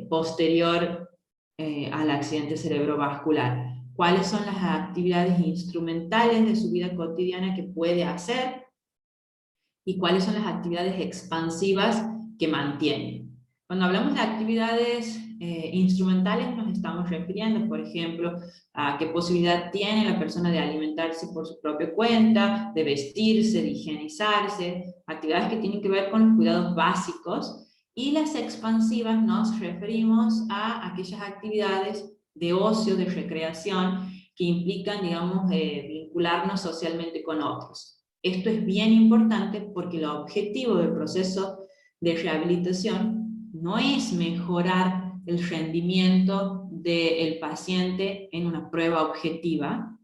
posterior al accidente cerebrovascular. Cuáles son las actividades instrumentales de su vida cotidiana que puede hacer, y cuáles son las actividades expansivas que mantiene. Cuando hablamos de actividades instrumentales nos estamos refiriendo, por ejemplo, a qué posibilidad tiene la persona de alimentarse por su propia cuenta, de vestirse, de higienizarse, actividades que tienen que ver con los cuidados básicos, y las expansivas nos referimos a aquellas actividades de ocio, de recreación, que implican, digamos, vincularnos socialmente con otros. Esto es bien importante porque el objetivo del proceso de rehabilitación no es mejorar el rendimiento del paciente en una prueba objetiva,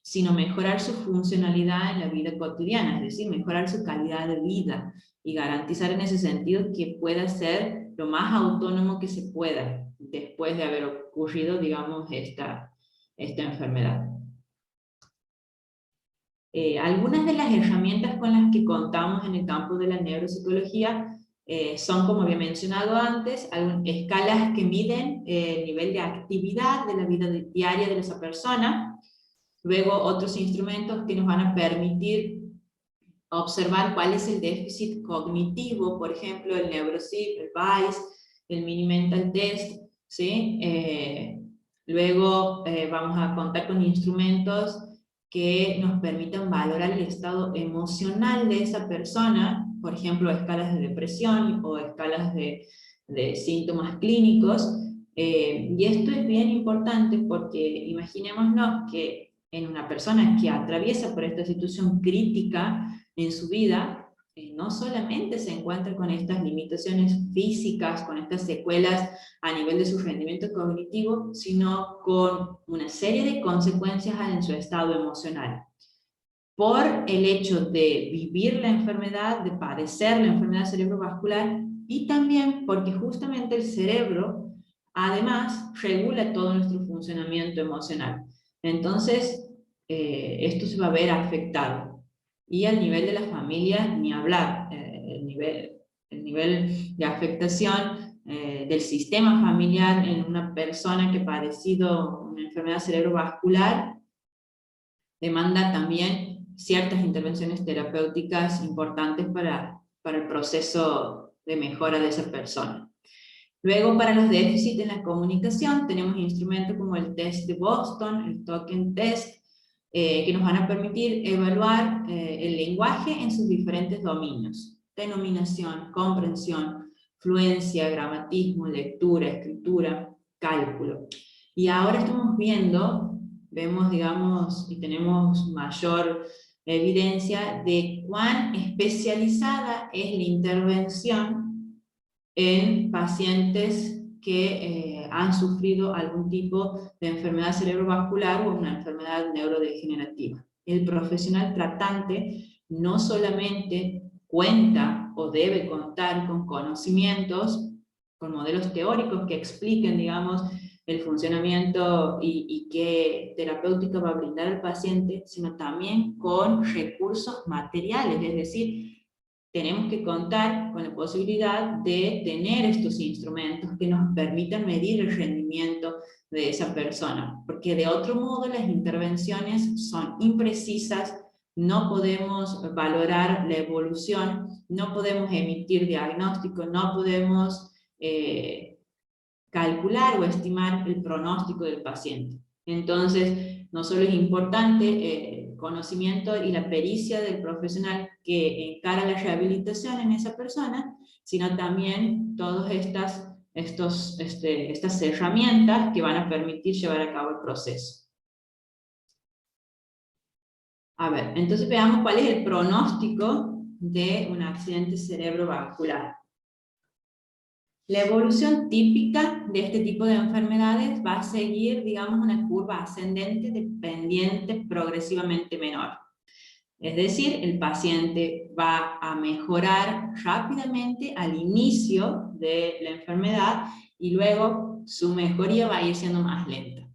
sino mejorar su funcionalidad en la vida cotidiana, es decir, mejorar su calidad de vida y garantizar en ese sentido que pueda ser lo más autónomo que se pueda después de haber ocurrido, digamos, esta enfermedad. Algunas de las herramientas con las que contamos en el campo de la neuropsicología son, como había mencionado antes, escalas que miden el nivel de actividad de la vida diaria de esa persona. Luego otros instrumentos que nos van a permitir observar cuál es el déficit cognitivo, por ejemplo el NeuroSIP, el VICE, el Mini Mental Test, ¿sí? Luego vamos a contar con instrumentos que nos permitan valorar el estado emocional de esa persona, por ejemplo, escalas de depresión o escalas de síntomas clínicos. Y esto es bien importante porque imaginémonos que en una persona que atraviesa por esta situación crítica en su vida, no solamente se encuentra con estas limitaciones físicas, con estas secuelas a nivel de su rendimiento cognitivo, sino con una serie de consecuencias en su estado emocional. Por el hecho de vivir la enfermedad, de padecer la enfermedad cerebrovascular, y también porque justamente el cerebro, además, regula todo nuestro funcionamiento emocional. Entonces, esto se va a ver afectado. Y al nivel de la familia, ni hablar. El nivel de afectación del sistema familiar en una persona que ha padecido una enfermedad cerebrovascular demanda también ciertas intervenciones terapéuticas importantes para el proceso de mejora de esa persona. Luego, para los déficits en la comunicación, tenemos instrumentos como el test de Boston, el Token Test, que nos van a permitir evaluar el lenguaje en sus diferentes dominios: denominación, comprensión, fluencia, gramatismo, lectura, escritura, cálculo. Y ahora estamos vemos, digamos, y tenemos mayor evidencia de cuán especializada es la intervención en pacientes que han sufrido algún tipo de enfermedad cerebrovascular o una enfermedad neurodegenerativa. El profesional tratante no solamente cuenta o debe contar con conocimientos, con modelos teóricos que expliquen, digamos, el funcionamiento y qué terapéutica va a brindar al paciente, sino también con recursos materiales, es decir, tenemos que contar con la posibilidad de tener estos instrumentos que nos permitan medir el rendimiento de esa persona, porque de otro modo las intervenciones son imprecisas, no podemos valorar la evolución, no podemos emitir diagnóstico, no podemos calcular o estimar el pronóstico del paciente. Entonces, no solo es importante el conocimiento y la pericia del profesional que encara la rehabilitación en esa persona, sino también todas estas herramientas que van a permitir llevar a cabo el proceso. A ver, entonces veamos cuál es el pronóstico de un accidente cerebrovascular. La evolución típica de este tipo de enfermedades va a seguir, digamos, una curva ascendente de pendiente progresivamente menor. Es decir, el paciente va a mejorar rápidamente al inicio de la enfermedad y luego su mejoría va a ir siendo más lenta.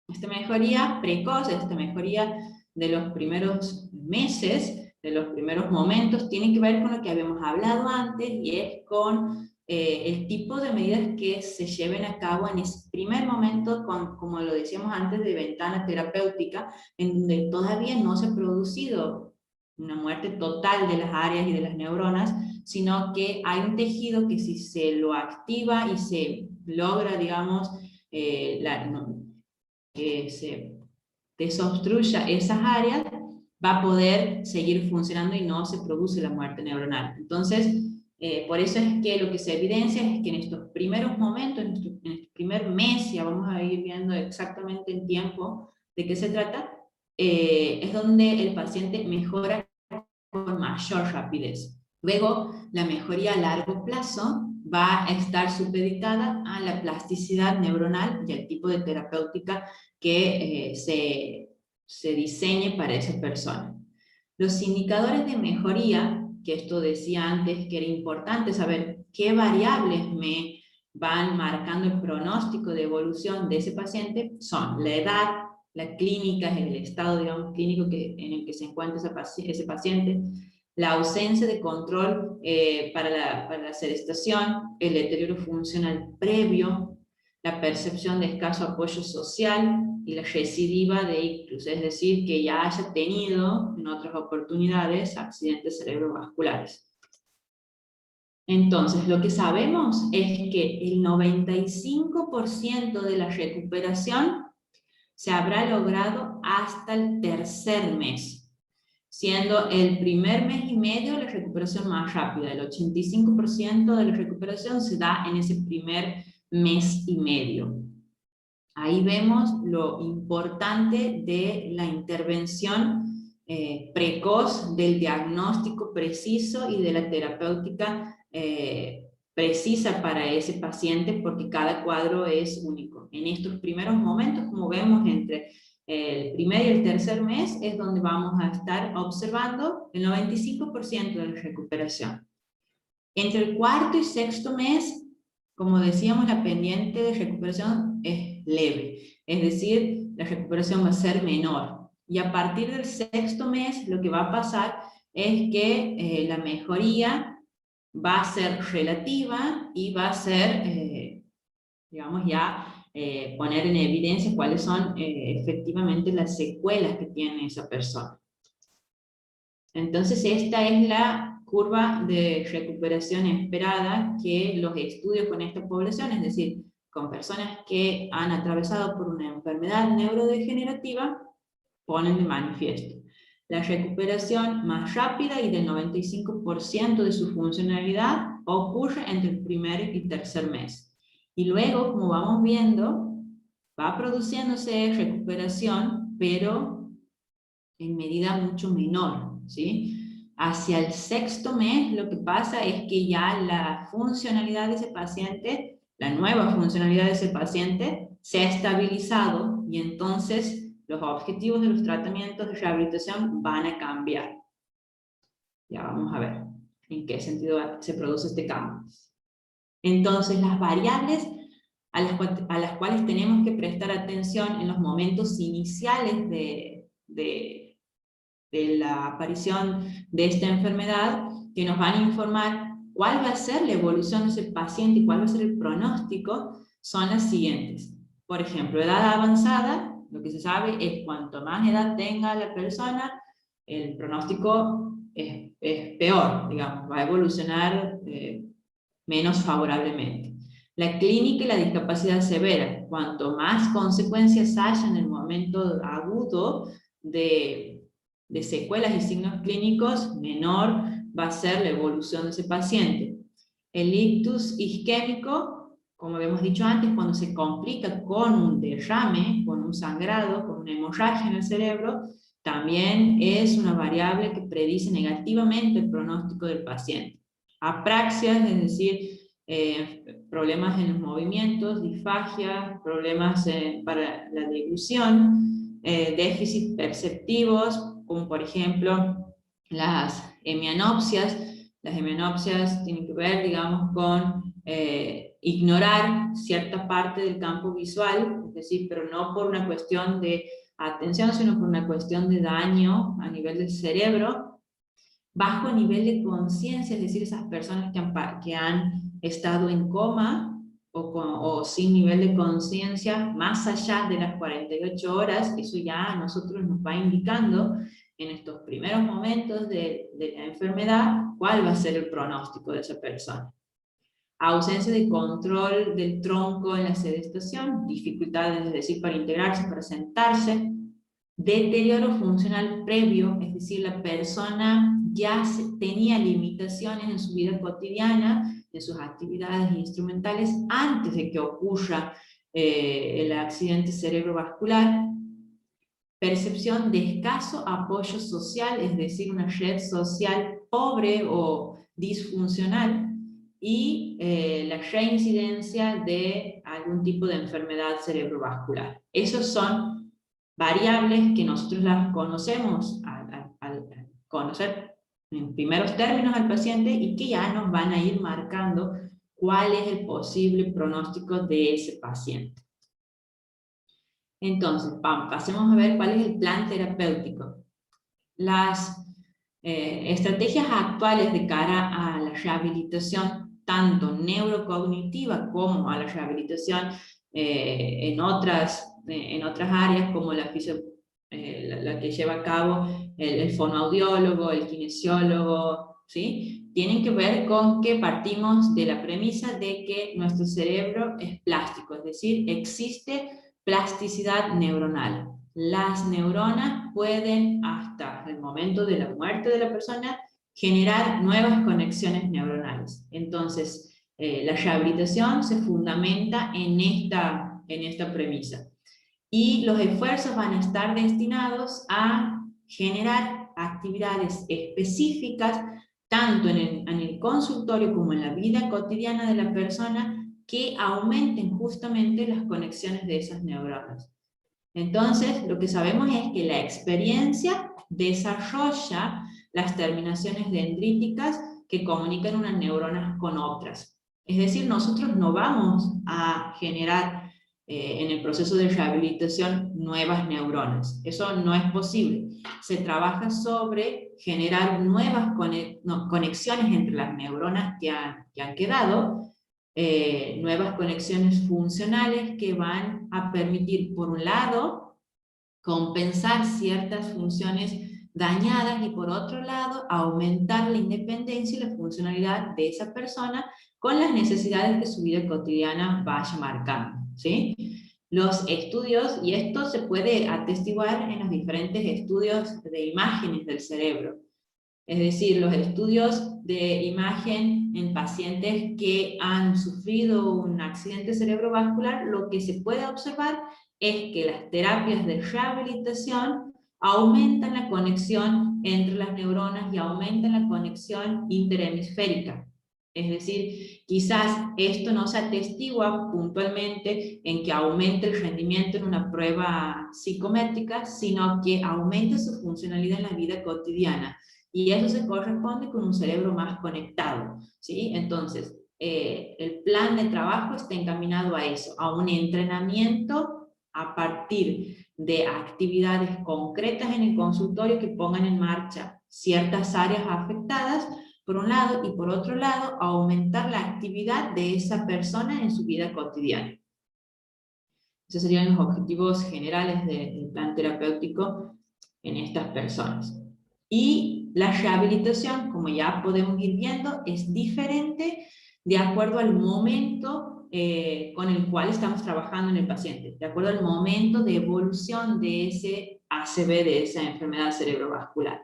Esta mejoría precoz, esta mejoría de los primeros meses, de los primeros momentos, tiene que ver con lo que habíamos hablado antes, y es con el tipo de medidas que se lleven a cabo en ese primer momento, como lo decíamos antes, de ventana terapéutica, en donde todavía no se ha producido una muerte total de las áreas y de las neuronas, sino que hay un tejido que, si se lo activa y se logra, digamos, que se desobstruya esas áreas, va a poder seguir funcionando y no se produce la muerte neuronal. Entonces, por eso es que lo que se evidencia es que en estos primeros momentos, en este primer mes, ya vamos a ir viendo exactamente en tiempo de qué se trata, es donde el paciente mejora con mayor rapidez. Luego, la mejoría a largo plazo va a estar supeditada a la plasticidad neuronal y al tipo de terapéutica que se diseñe para esa persona. Los indicadores de mejoría, que esto decía antes que era importante saber qué variables me van marcando el pronóstico de evolución de ese paciente, son la edad, la clínica, el estado, digamos, clínico en el que se encuentra ese paciente, la ausencia de control para la sedestación, el deterioro funcional previo, la percepción de escaso apoyo social y la recidiva de ictus, es decir, que ya haya tenido en otras oportunidades accidentes cerebrovasculares. Entonces, lo que sabemos es que el 95% de la recuperación se habrá logrado hasta el tercer mes, siendo el primer mes y medio la recuperación más rápida. El 85% de la recuperación se da en ese primer mes y medio. Ahí vemos lo importante de la intervención precoz, del diagnóstico preciso y de la terapéutica precisa para ese paciente, porque cada cuadro es único. En estos primeros momentos, como vemos, entre el primer y el tercer mes, es donde vamos a estar observando el 95% de la recuperación. Entre el cuarto y sexto mes, como decíamos, la pendiente de recuperación es leve, es decir, la recuperación va a ser menor. Y a partir del sexto mes, lo que va a pasar es que la mejoría va a ser relativa y va a ser, digamos, ya poner en evidencia cuáles son efectivamente las secuelas que tiene esa persona. Entonces, esta es la curva de recuperación esperada que los estudios con esta población, es decir, con personas que han atravesado por una enfermedad neurodegenerativa, ponen de manifiesto. La recuperación más rápida y del 95% de su funcionalidad ocurre entre el primer y tercer mes. Y luego, como vamos viendo, va produciéndose recuperación, pero en medida mucho menor, ¿sí? Hacia el sexto mes lo que pasa es que ya la funcionalidad de ese paciente, la nueva funcionalidad de ese paciente, se ha estabilizado, y entonces los objetivos de los tratamientos de rehabilitación van a cambiar. Ya vamos a ver en qué sentido se produce este cambio. Entonces, las variables a las cuales tenemos que prestar atención en los momentos iniciales de la aparición de esta enfermedad, que nos van a informar cuál va a ser la evolución de ese paciente y cuál va a ser el pronóstico, son las siguientes. Por ejemplo, edad avanzada, lo que se sabe es cuanto más edad tenga la persona, el pronóstico es peor, digamos, va a evolucionar menos favorablemente. La clínica y la discapacidad severa, cuanto más consecuencias haya en el momento agudo de secuelas y signos clínicos, menor va a ser la evolución de ese paciente. El ictus isquémico, como habíamos dicho antes, cuando se complica con un derrame, con un sangrado, con una hemorragia en el cerebro, también es una variable que predice negativamente el pronóstico del paciente. Apraxias, es decir, problemas en los movimientos, disfagia, problemas para la deglución, déficits perceptivos, como por ejemplo las hemianopsias. Las hemianopsias tienen que ver, digamos, con ignorar cierta parte del campo visual, es decir, pero no por una cuestión de atención, sino por una cuestión de daño a nivel del cerebro. Bajo nivel de conciencia, es decir, esas personas que han estado en coma o sin nivel de conciencia más allá de las 48 horas, eso ya a nosotros nos va indicando en estos primeros momentos de la enfermedad cuál va a ser el pronóstico de esa persona. Ausencia de control del tronco en la sedestación, dificultades, es decir, para integrarse, para sentarse, deterioro funcional previo, es decir, la persona ya tenía limitaciones en su vida cotidiana, en sus actividades instrumentales, antes de que ocurra el accidente cerebrovascular. Percepción de escaso apoyo social, es decir, una red social pobre o disfuncional, y la reincidencia de algún tipo de enfermedad cerebrovascular. Esos son variables que nosotros las conocemos al conocer en primeros términos al paciente y que ya nos van a ir marcando cuál es el posible pronóstico de ese paciente. Entonces, pasemos a ver cuál es el plan terapéutico. Las estrategias actuales de cara a la rehabilitación, tanto neurocognitiva como a la rehabilitación en otras áreas, como la que lleva a cabo el fonoaudiólogo, el kinesiólogo, ¿sí? Tienen que ver con que partimos de la premisa de que nuestro cerebro es plástico, es decir, existe plasticidad neuronal. Las neuronas pueden, hasta el momento de la muerte de la persona, generar nuevas conexiones neuronales. Entonces, la rehabilitación se fundamenta en esta premisa. Y los esfuerzos van a estar destinados a generar actividades específicas, tanto en el consultorio como en la vida cotidiana de la persona, que aumenten justamente las conexiones de esas neuronas. Entonces, lo que sabemos es que la experiencia desarrolla las terminaciones dendríticas que comunican unas neuronas con otras. Es decir, nosotros no vamos a generar en el proceso de rehabilitación nuevas neuronas. Eso no es posible. Se trabaja sobre generar nuevas conexiones entre las neuronas que han quedado, nuevas conexiones funcionales que van a permitir, por un lado, compensar ciertas funciones dañadas y por otro lado, aumentar la independencia y la funcionalidad de esa persona con las necesidades que su vida cotidiana vaya marcando, ¿sí? Los estudios, y esto se puede atestiguar en los diferentes estudios de imágenes del cerebro, es decir, los estudios de imagen en pacientes que han sufrido un accidente cerebrovascular, lo que se puede observar es que las terapias de rehabilitación aumentan la conexión entre las neuronas y aumentan la conexión interhemisférica. Es decir, quizás esto no se atestigua puntualmente en que aumente el rendimiento en una prueba psicométrica, sino que aumente su funcionalidad en la vida cotidiana. Y eso se corresponde con un cerebro más conectado, ¿sí? Entonces, el plan de trabajo está encaminado a eso, a un entrenamiento a partir de actividades concretas en el consultorio que pongan en marcha ciertas áreas afectadas, por un lado, y por otro lado, aumentar la actividad de esa persona en su vida cotidiana. Esos serían los objetivos generales del plan terapéutico en estas personas. Y la rehabilitación, como ya podemos ir viendo, es diferente de acuerdo al momento con el cual estamos trabajando en el paciente, de acuerdo al momento de evolución de ese ACV, de esa enfermedad cerebrovascular.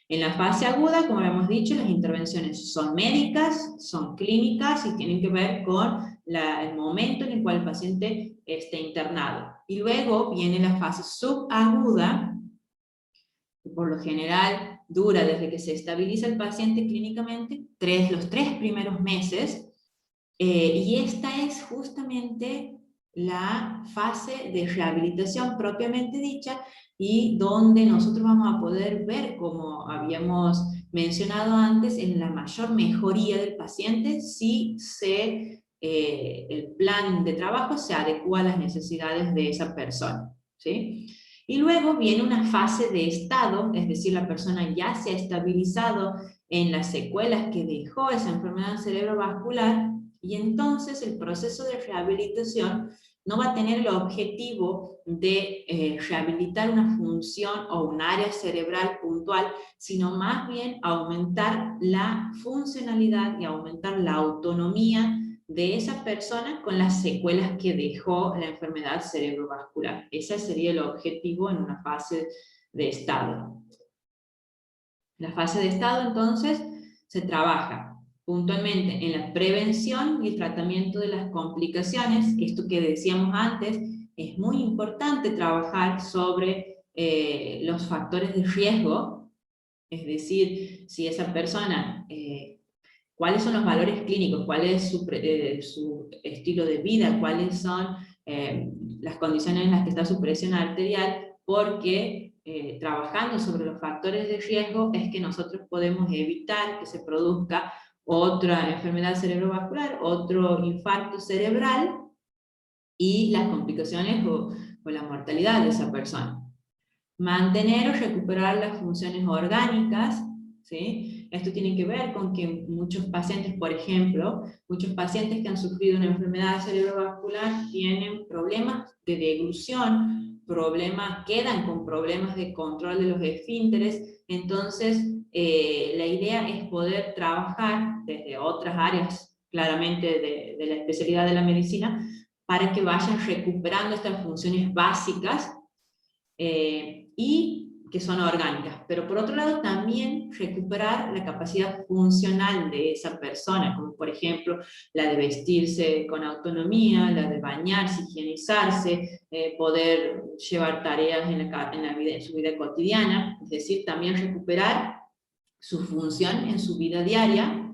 En la fase aguda, como hemos dicho, las intervenciones son médicas, son clínicas y tienen que ver con el momento en el cual el paciente esté internado. Y luego viene la fase subaguda, que por lo general dura desde que se estabiliza el paciente clínicamente, los 3 primeros meses, y esta es justamente la fase de rehabilitación propiamente dicha, y donde nosotros vamos a poder ver, como habíamos mencionado antes, en la mayor mejoría del paciente si el plan de trabajo se adecua a las necesidades de esa persona, ¿sí? Y luego viene una fase de estado, es decir, la persona ya se ha estabilizado en las secuelas que dejó esa enfermedad cerebrovascular, y entonces el proceso de rehabilitación no va a tener el objetivo de rehabilitar una función o un área cerebral puntual, sino más bien aumentar la funcionalidad y aumentar la autonomía de esa persona con las secuelas que dejó la enfermedad cerebrovascular. Ese sería el objetivo en una fase de estado. La fase de estado, entonces, se trabaja puntualmente en la prevención y el tratamiento de las complicaciones. Esto que decíamos antes, es muy importante trabajar sobre los factores de riesgo, es decir, si esa persona, cuáles son los valores clínicos, cuál es su estilo de vida, cuáles son las condiciones en las que está su presión arterial, porque trabajando sobre los factores de riesgo es que nosotros podemos evitar que se produzca otra enfermedad cerebrovascular, otro infarto cerebral y las complicaciones o la mortalidad de esa persona. Mantener o recuperar las funciones orgánicas, ¿sí? Esto tiene que ver con que muchos pacientes, por ejemplo, muchos pacientes que han sufrido una enfermedad cerebrovascular tienen problemas de deglución, quedan con problemas de control de los esfínteres. Entonces, la idea es poder trabajar desde otras áreas, claramente de la especialidad de la medicina, para que vayan recuperando estas funciones básicas y que son orgánicas, pero por otro lado también recuperar la capacidad funcional de esa persona, como por ejemplo la de vestirse con autonomía, la de bañarse, higienizarse, poder llevar tareas en su vida cotidiana, es decir, también recuperar su función en su vida diaria.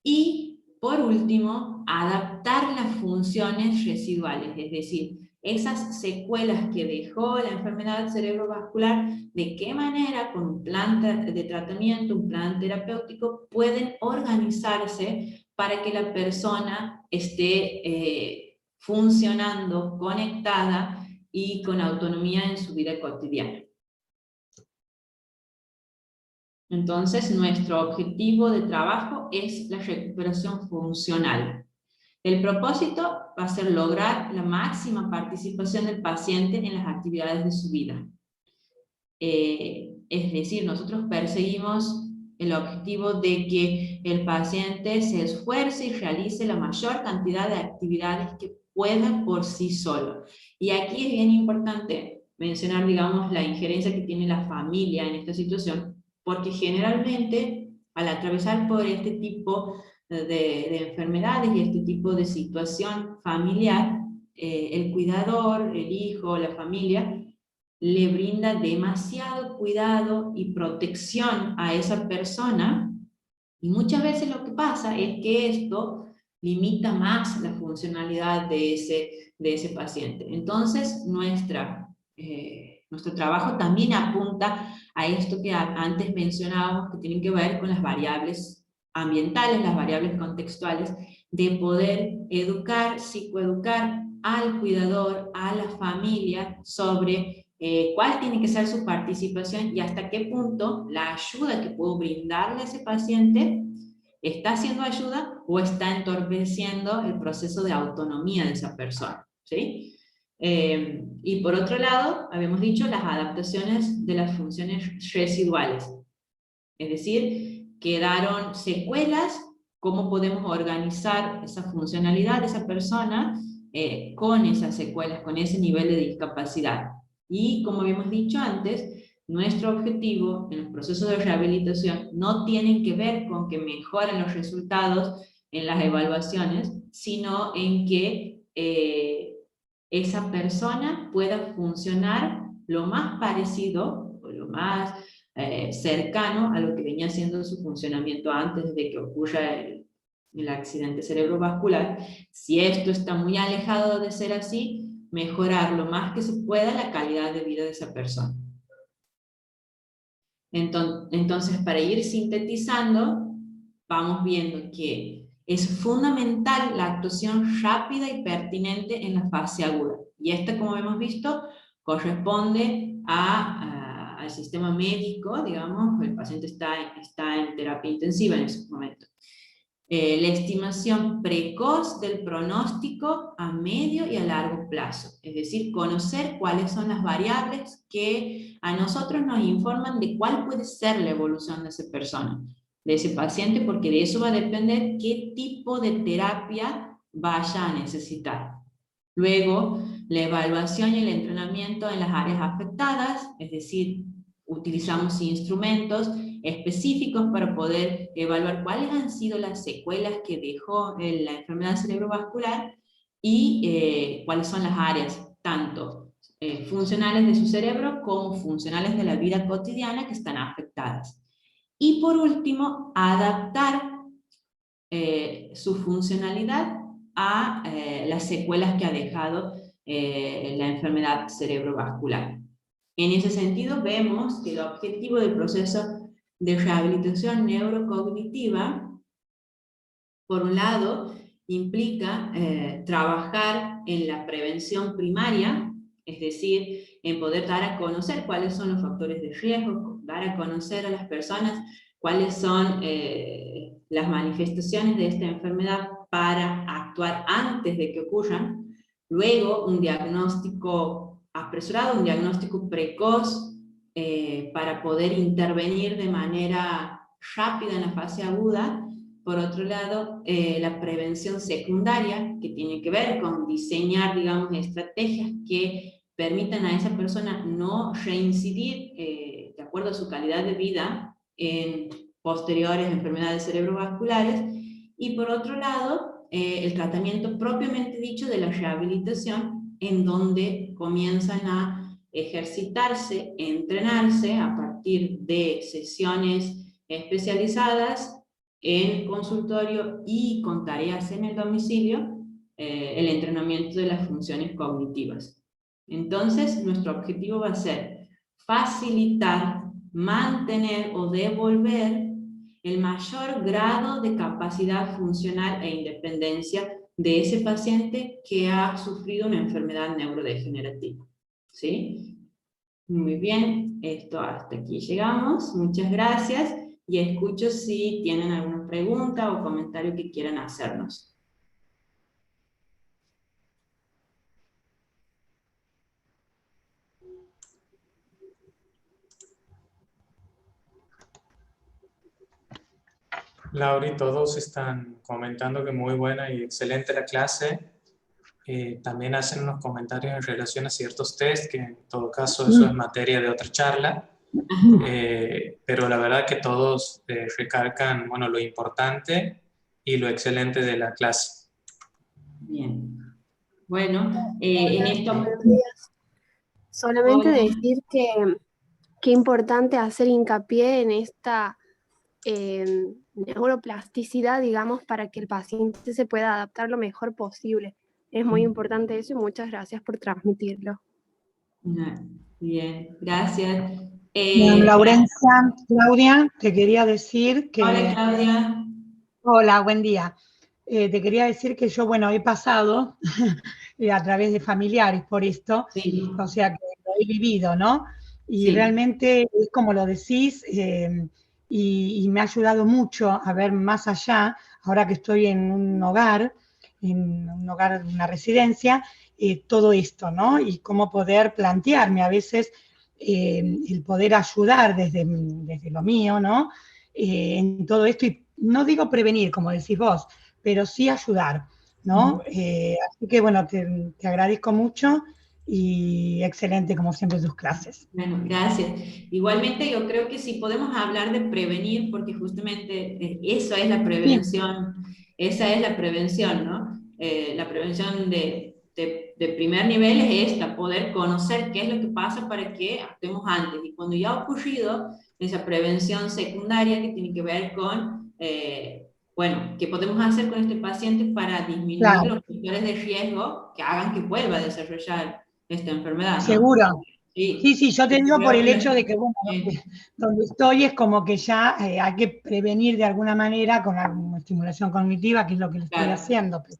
Y por último, adaptar las funciones residuales, es decir, esas secuelas que dejó la enfermedad cerebrovascular, de qué manera con un plan de tratamiento, un plan terapéutico, pueden organizarse para que la persona esté funcionando, conectada y con autonomía en su vida cotidiana. Entonces, nuestro objetivo de trabajo es la recuperación funcional. El propósito va a ser lograr la máxima participación del paciente en las actividades de su vida. Es decir, nosotros perseguimos el objetivo de que el paciente se esfuerce y realice la mayor cantidad de actividades que pueda por sí solo. Y aquí es bien importante mencionar, digamos, la injerencia que tiene la familia en esta situación, porque generalmente al atravesar por este tipo de enfermedades y este tipo de situación familiar, el cuidador, el hijo, la familia, le brinda demasiado cuidado y protección a esa persona, y muchas veces lo que pasa es que esto limita más la funcionalidad de ese paciente. Entonces, nuestro trabajo también apunta a esto que antes mencionábamos, que tienen que ver con las variables ambientales, las variables contextuales, de poder educar, psicoeducar al cuidador, a la familia, sobre cuál tiene que ser su participación y hasta qué punto la ayuda que puedo brindarle a ese paciente está haciendo ayuda o está entorpeciendo el proceso de autonomía de esa persona, ¿sí? Y por otro lado, habíamos dicho las adaptaciones de las funciones residuales. Es decir, quedaron secuelas, cómo podemos organizar esa funcionalidad de esa persona con esas secuelas, con ese nivel de discapacidad. Y como habíamos dicho antes, nuestro objetivo en los procesos de rehabilitación no tienen que ver con que mejoren los resultados en las evaluaciones, sino en que esa persona pueda funcionar lo más parecido, o lo más cercano a lo que venía siendo su funcionamiento antes de que ocurra el accidente cerebrovascular. Si esto está muy alejado de ser así, mejorar lo más que se pueda la calidad de vida de esa persona. Entonces, para ir sintetizando, vamos viendo que es fundamental la actuación rápida y pertinente en la fase aguda. Y esta, como hemos visto, corresponde al sistema médico, digamos, el paciente está en terapia intensiva en ese momento. La estimación precoz del pronóstico a medio y a largo plazo, es decir, conocer cuáles son las variables que a nosotros nos informan de cuál puede ser la evolución de esa persona, de ese paciente, porque de eso va a depender qué tipo de terapia vaya a necesitar. Luego, la evaluación y el entrenamiento en las áreas afectadas, es decir, utilizamos instrumentos específicos para poder evaluar cuáles han sido las secuelas que dejó la enfermedad cerebrovascular y cuáles son las áreas, tanto funcionales de su cerebro como funcionales de la vida cotidiana que están afectadas. Y por último, adaptar su funcionalidad a las secuelas que ha dejado la enfermedad cerebrovascular. En ese sentido, vemos que el objetivo del proceso de rehabilitación neurocognitiva, por un lado, implica trabajar en la prevención primaria, es decir, en poder dar a conocer cuáles son los factores de riesgo, dar a conocer a las personas cuáles son las manifestaciones de esta enfermedad para actuar antes de que ocurran. Luego, un diagnóstico apresurado, un diagnóstico precoz para poder intervenir de manera rápida en la fase aguda. Por otro lado, la prevención secundaria, que tiene que ver con diseñar, digamos, estrategias que permitan a esa persona no reincidir, de acuerdo a su calidad de vida, en posteriores enfermedades cerebrovasculares. Y por otro lado, el tratamiento propiamente dicho de la rehabilitación, en donde comienzan a ejercitarse, entrenarse a partir de sesiones especializadas en consultorio y con tareas en el domicilio, el entrenamiento de las funciones cognitivas. Entonces, nuestro objetivo va a ser facilitar, mantener o devolver el mayor grado de capacidad funcional e independencia de ese paciente que ha sufrido una enfermedad neurodegenerativa. ¿Sí? Muy bien, esto hasta aquí llegamos. Muchas gracias. Y escucho si tienen alguna pregunta o comentario que quieran hacernos. Laura y todos están comentando que muy buena y excelente la clase. También hacen unos comentarios en relación a ciertos test, que en todo caso eso es materia de otra charla. Pero la verdad que todos recalcan, bueno, lo importante y lo excelente de la clase. Bien. Bueno, en esto... Buenos días. Solamente Hola. decir que qué importante hacer hincapié en esta neuroplasticidad, digamos, para que el paciente se pueda adaptar lo mejor posible. Es muy importante eso y muchas gracias por transmitirlo. Bien, gracias. Laurencia, Claudia, te quería decir que... Hola, Claudia. Hola, buen día. Te quería decir que yo, bueno, he pasado a través de familiares por esto, Sí. o sea que lo he vivido, ¿no? Y Sí. realmente es como lo decís, y me ha ayudado mucho a ver más allá, ahora que estoy en un hogar, una residencia, todo esto, ¿no? Y cómo poder plantearme a veces el poder ayudar desde lo mío, ¿no? En todo esto, y no digo prevenir, como decís vos, pero sí ayudar, ¿no? Así que bueno, te agradezco mucho y excelente como siempre tus clases. Bueno, gracias. Igualmente yo creo que si podemos hablar de prevenir, porque justamente eso es la Sí, prevención, esa es la prevención, ¿no? La prevención de primer nivel es esta, poder conocer qué es lo que pasa para que actuemos antes. Y cuando ya ha ocurrido, esa prevención secundaria que tiene que ver con, bueno, qué podemos hacer con este paciente para disminuir claro, los factores de riesgo que hagan que vuelva a desarrollar esta enfermedad, ¿no? seguro. Sí, Sí, sí, yo te yo digo por creo el que hecho de que, bueno, donde estoy es como que ya hay que prevenir de alguna manera con alguna estimulación cognitiva, que es lo que le estoy claro, haciendo. Pero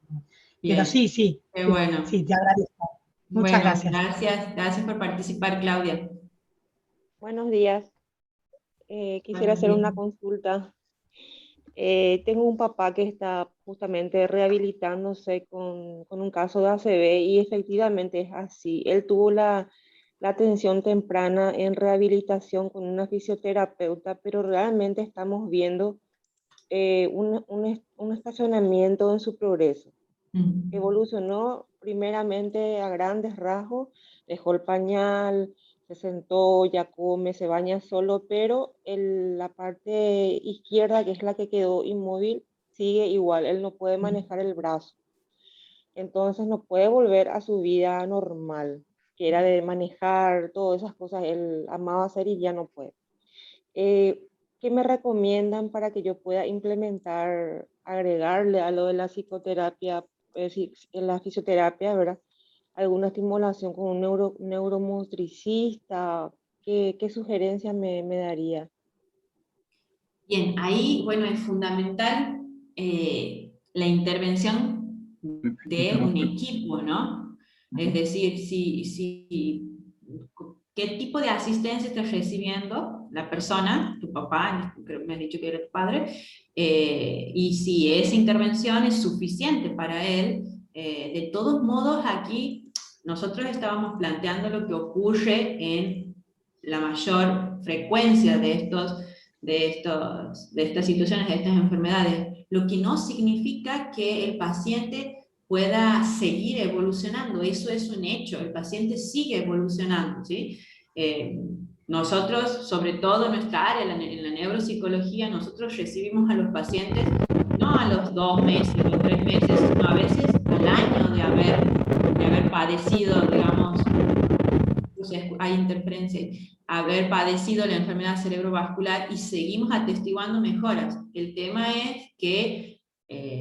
bien, sí, sí, qué sí, bueno. sí, te agradezco. Muchas Bueno, gracias. gracias por participar, Claudia. Buenos días. Quisiera Buenos hacer días. una consulta. Tengo un papá que está justamente rehabilitándose con un caso de ACV y efectivamente es así. Él tuvo la atención temprana en rehabilitación con una fisioterapeuta, pero realmente estamos viendo un estacionamiento en su progreso. Mm. Evolucionó primeramente a grandes rasgos, dejó el pañal, se sentó, ya come, se baña solo, pero la parte izquierda, que es la que quedó inmóvil, sigue igual, él no puede manejar el brazo. Entonces no puede volver a su vida normal, que era de manejar todas esas cosas, él amaba hacer y ya no puede. ¿Qué me recomiendan para que yo pueda implementar, agregarle a lo de la psicoterapia, la fisioterapia, ¿verdad? Alguna estimulación con un neuromotricista? ¿Qué sugerencia me daría? Bien, ahí, bueno, es fundamental la intervención de un equipo, ¿no? Es decir, ¿qué tipo de asistencia está recibiendo la persona, tu papá, creo que me has dicho que era tu padre, y si esa intervención es suficiente para él? De todos modos, aquí nosotros estábamos planteando lo que ocurre en la mayor frecuencia de estas situaciones, de estas enfermedades, lo que no significa que el paciente pueda seguir evolucionando. Eso es un hecho, el paciente sigue evolucionando, ¿sí? Nosotros, sobre todo en nuestra área, en la neuropsicología, nosotros recibimos a los pacientes no a los 2 meses o 3 meses, sino a veces al año de haber padecido, digamos, hay interferencia, haber padecido la enfermedad cerebrovascular y seguimos atestiguando mejoras. El tema es que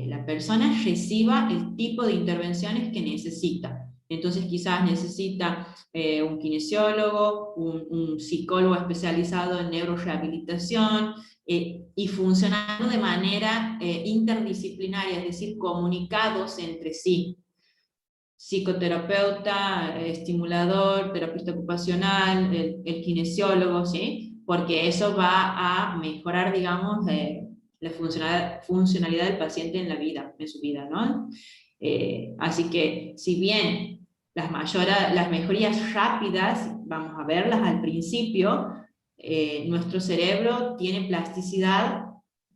la persona reciba el tipo de intervenciones que necesita. Entonces quizás necesita un kinesiólogo, un psicólogo especializado en neurorehabilitación, y funcionando de manera interdisciplinaria, es decir, comunicados entre sí. Psicoterapeuta, estimulador, terapista ocupacional, el kinesiólogo, ¿sí? Porque eso va a mejorar, digamos, la funcionalidad del paciente en la vida, en su vida, ¿no? Así que, si bien las mejorías rápidas, vamos a verlas al principio, nuestro cerebro tiene plasticidad,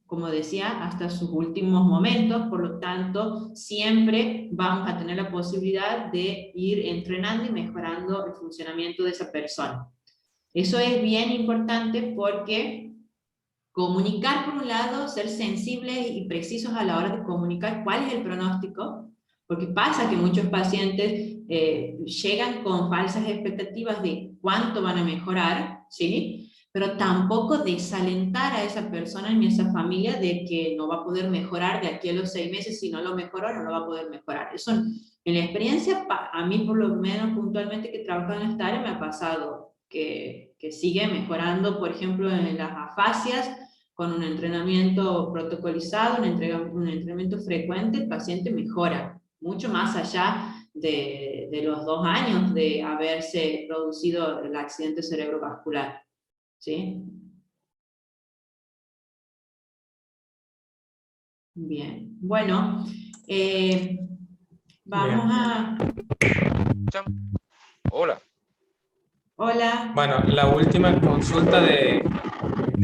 como decía, hasta sus últimos momentos, por lo tanto, siempre vamos a tener la posibilidad de ir entrenando y mejorando el funcionamiento de esa persona. Eso es bien importante porque comunicar, por un lado, ser sensibles y precisos a la hora de comunicar cuál es el pronóstico, porque pasa que muchos pacientes llegan con falsas expectativas de cuánto van a mejorar, ¿sí? Pero tampoco desalentar a esa persona ni a esa familia de que no va a poder mejorar de aquí a los 6 meses, si no lo mejoró, no lo va a poder mejorar. Eso, en la experiencia, a mí por lo menos puntualmente que trabajo en esta área, me ha pasado que sigue mejorando, por ejemplo, en las afasias, con un entrenamiento protocolizado, un entrenamiento frecuente, el paciente mejora, mucho más allá de los 2 años de haberse producido el accidente cerebrovascular. ¿Sí? Bien, bueno, vamos Bien. a... Hola. Hola. Bueno, la última consulta de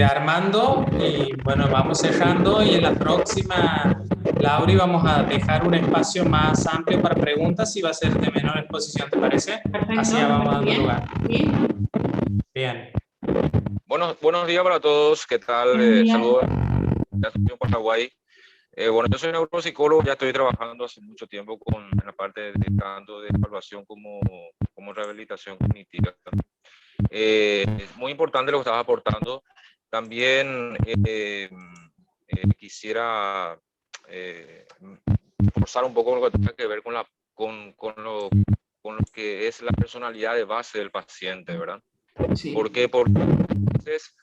Armando, y bueno, vamos cerrando, y en la próxima, Lauri, vamos a dejar un espacio más amplio para preguntas y va a ser de menor exposición, ¿te parece? Perfecto, Así ya vamos dando bien. lugar. ¿Sí? Bien. Buenos días para todos, ¿qué tal? Buenos días. Saludos de Paraguay. Bueno, yo soy neuropsicólogo, ya estoy trabajando hace mucho tiempo en la parte tanto de evaluación como rehabilitación cognitiva. Es muy importante lo que estás aportando. También quisiera forzar un poco lo que tiene que ver con lo que es la personalidad de base del paciente, ¿verdad? Sí. Porque entonces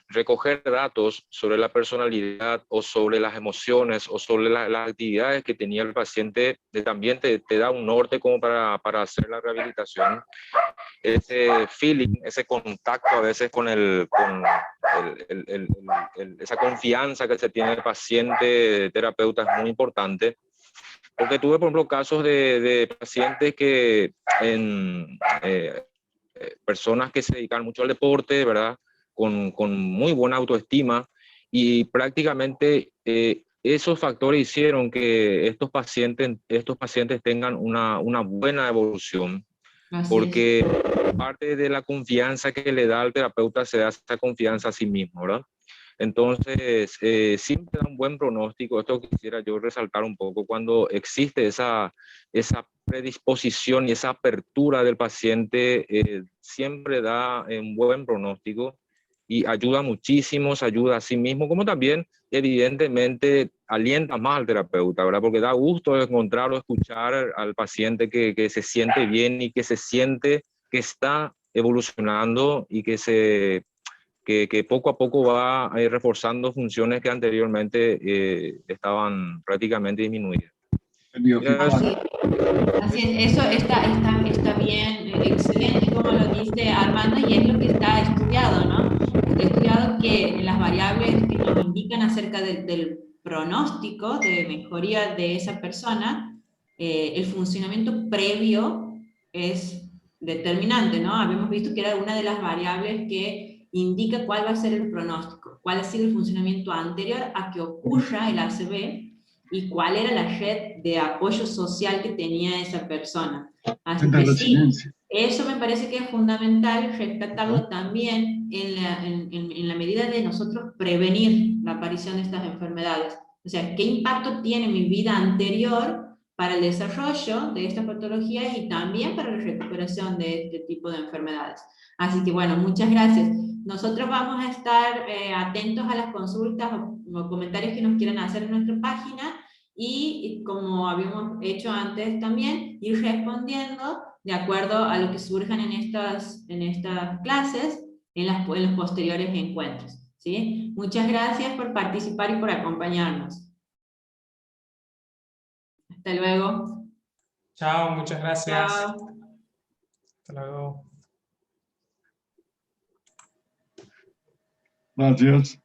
recoger datos sobre la personalidad o sobre las emociones o sobre las actividades que tenía el paciente también te da un norte como para hacer la rehabilitación. Ese feeling, ese contacto a veces con esa confianza que se tiene el paciente terapeuta es muy importante. Porque tuve, por ejemplo, casos de pacientes que personas que se dedican mucho al deporte, ¿verdad? Con muy buena autoestima, y prácticamente esos factores hicieron que estos pacientes tengan una buena evolución, Así porque es. parte de la confianza que le da al terapeuta se da esa confianza a sí mismo, ¿verdad? Entonces, siempre da un buen pronóstico. Esto quisiera yo resaltar un poco, cuando existe esa predisposición y esa apertura del paciente, siempre da un buen pronóstico y ayuda muchísimo, se ayuda a sí mismo, como también evidentemente alienta más al terapeuta, ¿verdad? Porque da gusto encontrar o escuchar al paciente que se siente bien y que se siente que está evolucionando y que poco a poco va reforzando funciones que anteriormente estaban prácticamente disminuidas. Así es, eso está bien, excelente como lo dice Armando, y es lo que está estudiado, ¿no? Está estudiado que las variables que nos indican acerca del pronóstico de mejoría de esa persona, el funcionamiento previo es determinante, ¿no? Habíamos visto que era una de las variables que indica cuál va a ser el pronóstico, cuál ha sido el funcionamiento anterior a que ocurra el ACV, y cuál era la red de apoyo social que tenía esa persona. Así que sí, eso me parece que es fundamental rescatarlo también en la medida de nosotros prevenir la aparición de estas enfermedades. O sea, ¿qué impacto tiene mi vida anterior para el desarrollo de estas patologías y también para la recuperación de este tipo de enfermedades? Así que bueno, muchas gracias. Nosotros vamos a estar atentos a las consultas o comentarios que nos quieran hacer en nuestra página, y como habíamos hecho antes también, ir respondiendo de acuerdo a lo que surjan en estas clases, en los posteriores encuentros. ¿Sí? Muchas gracias por participar y por acompañarnos. Hasta luego. Chao, muchas gracias. Chao. Hasta luego. Gracias.